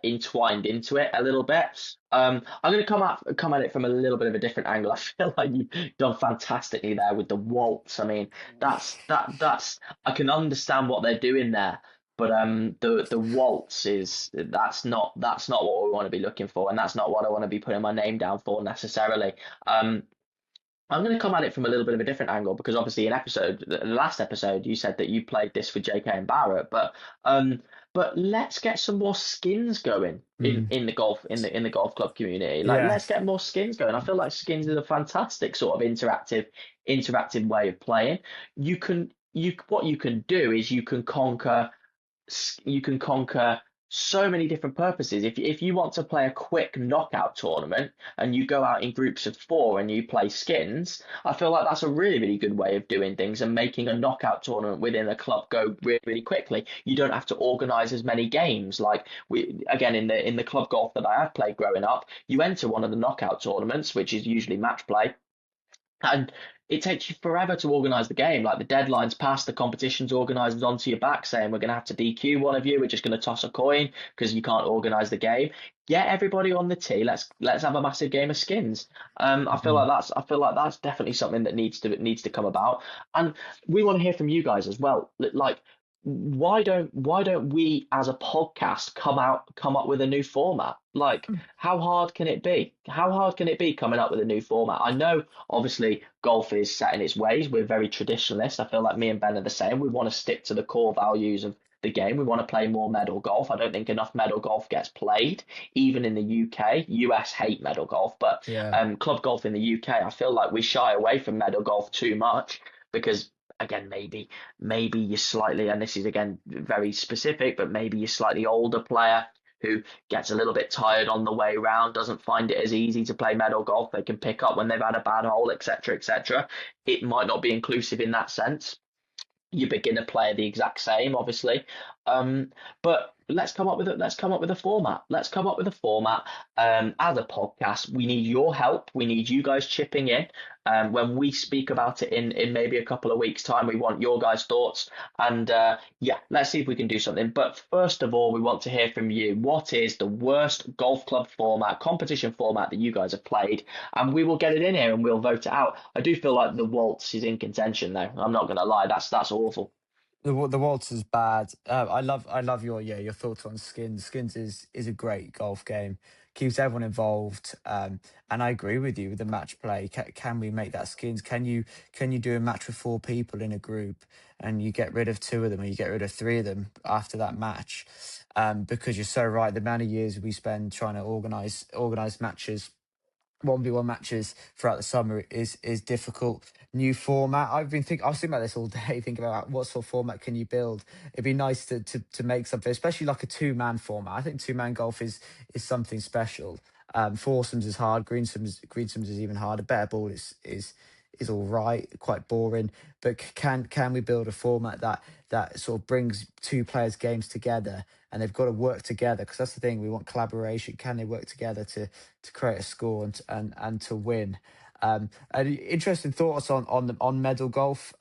entwined into it a little bit. I'm going to come at it from a little bit of a different angle. I feel like you've done fantastically there with the waltz. I mean, that's I can understand what they're doing there, but the waltz is that's not what we want to be looking for, and that's not what I want to be putting my name down for necessarily. Um, I'm going to come at it from a little bit of a different angle because obviously the last episode, you said that you played this with JK and Barrett, but let's get some more skins going Mm. in the golf golf club community. Like, Yeah. let's get more skins going. I feel like skins is a fantastic sort of interactive way of playing. What you can do is you can conquer so many different purposes. If you want to play a quick knockout tournament and you go out in groups of four and you play skins, I feel like that's a really, really good way of doing things and making a knockout tournament within a club go really, really quickly. You don't have to organise as many games. Like we again in the club golf that I have played growing up, you enter one of the knockout tournaments, which is usually match play, and it takes you forever to organise the game. Like the deadline's passed, the competition's organisers onto your back saying we're going to have to DQ one of you. We're just going to toss a coin because you can't organise the game. Get everybody on the tee. Let's have a massive game of skins. I feel like that's definitely something that needs to come about. And we want to hear from you guys as well. Like why don't we as a podcast come up with a new format? Like how hard can it be? How hard can it be coming up with a new format? I know obviously golf is set in its ways. We're very traditionalist. I feel like me and Ben are the same. We want to stick to the core values of the game. We want to play more medal golf. I don't think enough medal golf gets played, even in the UK. US hate medal golf, but Yeah. club golf in the UK, I feel like we shy away from medal golf too much because again, maybe you're slightly, and this is again very specific, but maybe you're slightly older player who gets a little bit tired on the way round, doesn't find it as easy to play medal golf. They can pick up when they've had a bad hole, etc., etc. It might not be inclusive in that sense. Your beginner player the exact same, obviously. But let's come up with a format. Let's come up with a format. As a podcast, we need your help. We need you guys chipping in. When we speak about it in maybe a couple of weeks' time, we want your guys' thoughts. And yeah, let's see if we can do something. But first of all, we want to hear from you. What is the worst golf club format, competition format that you guys have played? And we will get it in here and we'll vote it out. I do feel like the waltz is in contention, though. I'm not going to lie. That's awful. The waltz is bad. I love your thoughts on skins. Skins is a great golf game. Keeps everyone involved. And I agree with you with the match play. Can we make that skins? Can you do a match with four people in a group and you get rid of two of them or you get rid of three of them after that match? Because you're so right. The amount of years we spend trying to organize matches 1v1 matches throughout the summer is difficult. New format. I was thinking about this all day, thinking about what sort of format can you build. It'd be nice to make something, especially like a two-man format. I think two-man golf is something special. Foursomes is hard, greensomes is even harder. Better ball is all right, quite boring. But can we build a format that sort of brings two players' games together and they've got to work together? Because that's the thing, we want collaboration. Can they work together to create a score and to win? And interesting thoughts on medal golf.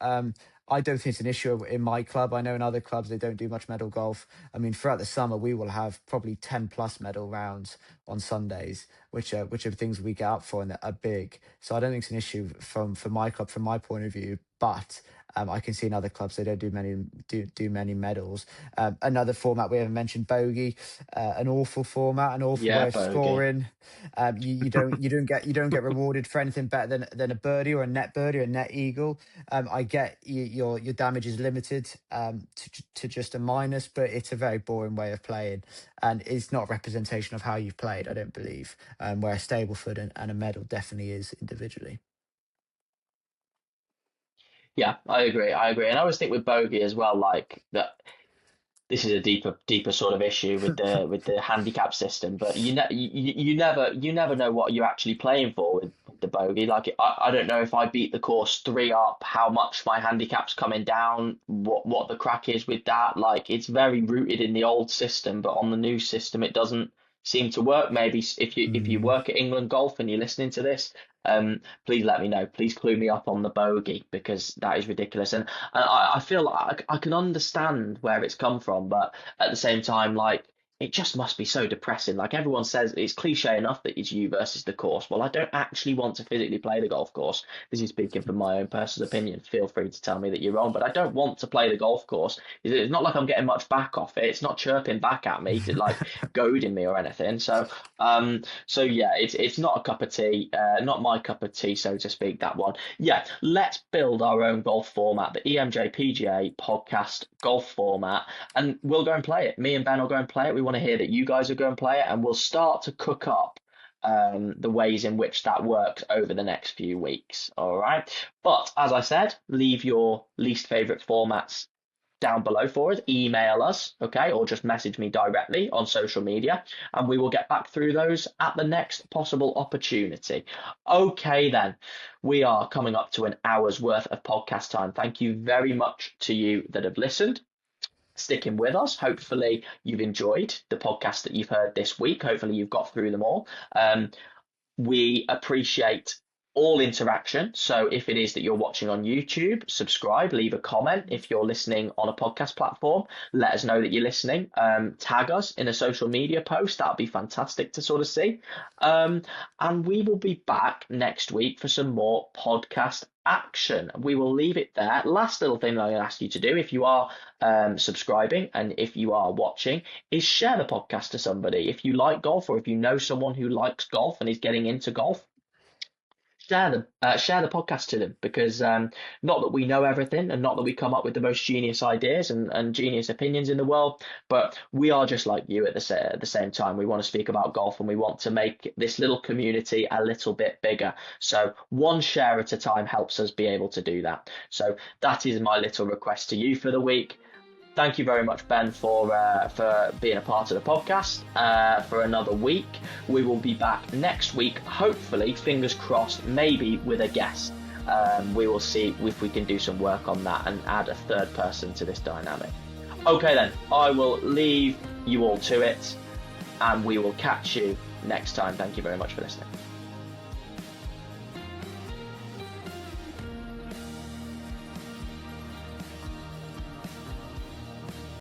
I don't think it's an issue in my club. I know in other clubs they don't do much medal golf. I mean, throughout the summer we will have probably 10 plus medal rounds on Sundays, which are things we get up for and that are big. So I don't think it's an issue from my club, from my point of view. But I can see in other clubs they don't do many medals. Another format we haven't mentioned, bogey, an awful format, an awful Yeah, way of bogey. scoring. You don't get rewarded for anything better than a birdie or a net birdie or a net eagle. I get your damage is limited to just a minus, but it's a very boring way of playing, and it's not a representation of how you've played. I don't believe. Where a Stableford and a medal definitely is individually. Yeah, I agree. And I always think with bogey as well, like that. This is a deeper sort of issue with the handicap system, but you never know what you're actually playing for with the bogey. Like I don't know if I beat the course three up, how much my handicap's coming down, what the crack is with that. Like it's very rooted in the old system, but on the new system it doesn't seem to work. Maybe if you Mm. work at England Golf and you're listening to this, please let me know. Please clue me up on the bogey because that is ridiculous. And I feel like I can understand where it's come from, but at the same time, like it just must be so depressing. Like everyone says, it's cliche enough that it's you versus the course. Well, I don't actually want to physically play the golf course. This is speaking from my own personal opinion. Feel free to tell me that you're wrong, but I don't want to play the golf course. It's not like I'm getting much back off it. It's not chirping back at me to like goading me or anything. So yeah, it's not a cup of tea, not my cup of tea, so to speak. That one. Yeah, let's build our own golf format, the EMJ PGA podcast golf format, and we'll go and play it. Me and Ben will go and play it. We want to hear that you guys will go and play it, and we'll start to cook up the ways in which that works over the next few weeks. All right. But as I said, leave your least favorite formats down below for us. Email us, okay, or just message me directly on social media, and we will get back through those at the next possible opportunity. Okay, then. We are coming up to an hour's worth of podcast time. Thank you very much to you that have listened, sticking with us. Hopefully you've enjoyed the podcast that you've heard this week. Hopefully you've got through them all. We appreciate all interaction. So if it is that you're watching on YouTube, subscribe, leave a comment. If you're listening on a podcast platform, let us know that you're listening. Tag us in a social media post. That'll be fantastic to sort of see. And we will be back next week for some more podcast action. We will leave it there. Last little thing that I'm going to ask you to do, if you are subscribing and if you are watching, is share the podcast to somebody. If you like golf, or if you know someone who likes golf and is getting into golf, share the podcast to them, because not that we know everything and not that we come up with the most genius ideas and genius opinions in the world, but we are just like you at the same time. We want to speak about golf, and we want to make this little community a little bit bigger. So one share at a time helps us be able to do that. So that is my little request to you for the week. Thank you very much, Ben, for being a part of the podcast for another week. We will be back next week, hopefully, fingers crossed, maybe with a guest. We will see if we can do some work on that and add a third person to this dynamic. Okay, then, I will leave you all to it, and we will catch you next time. Thank you very much for listening.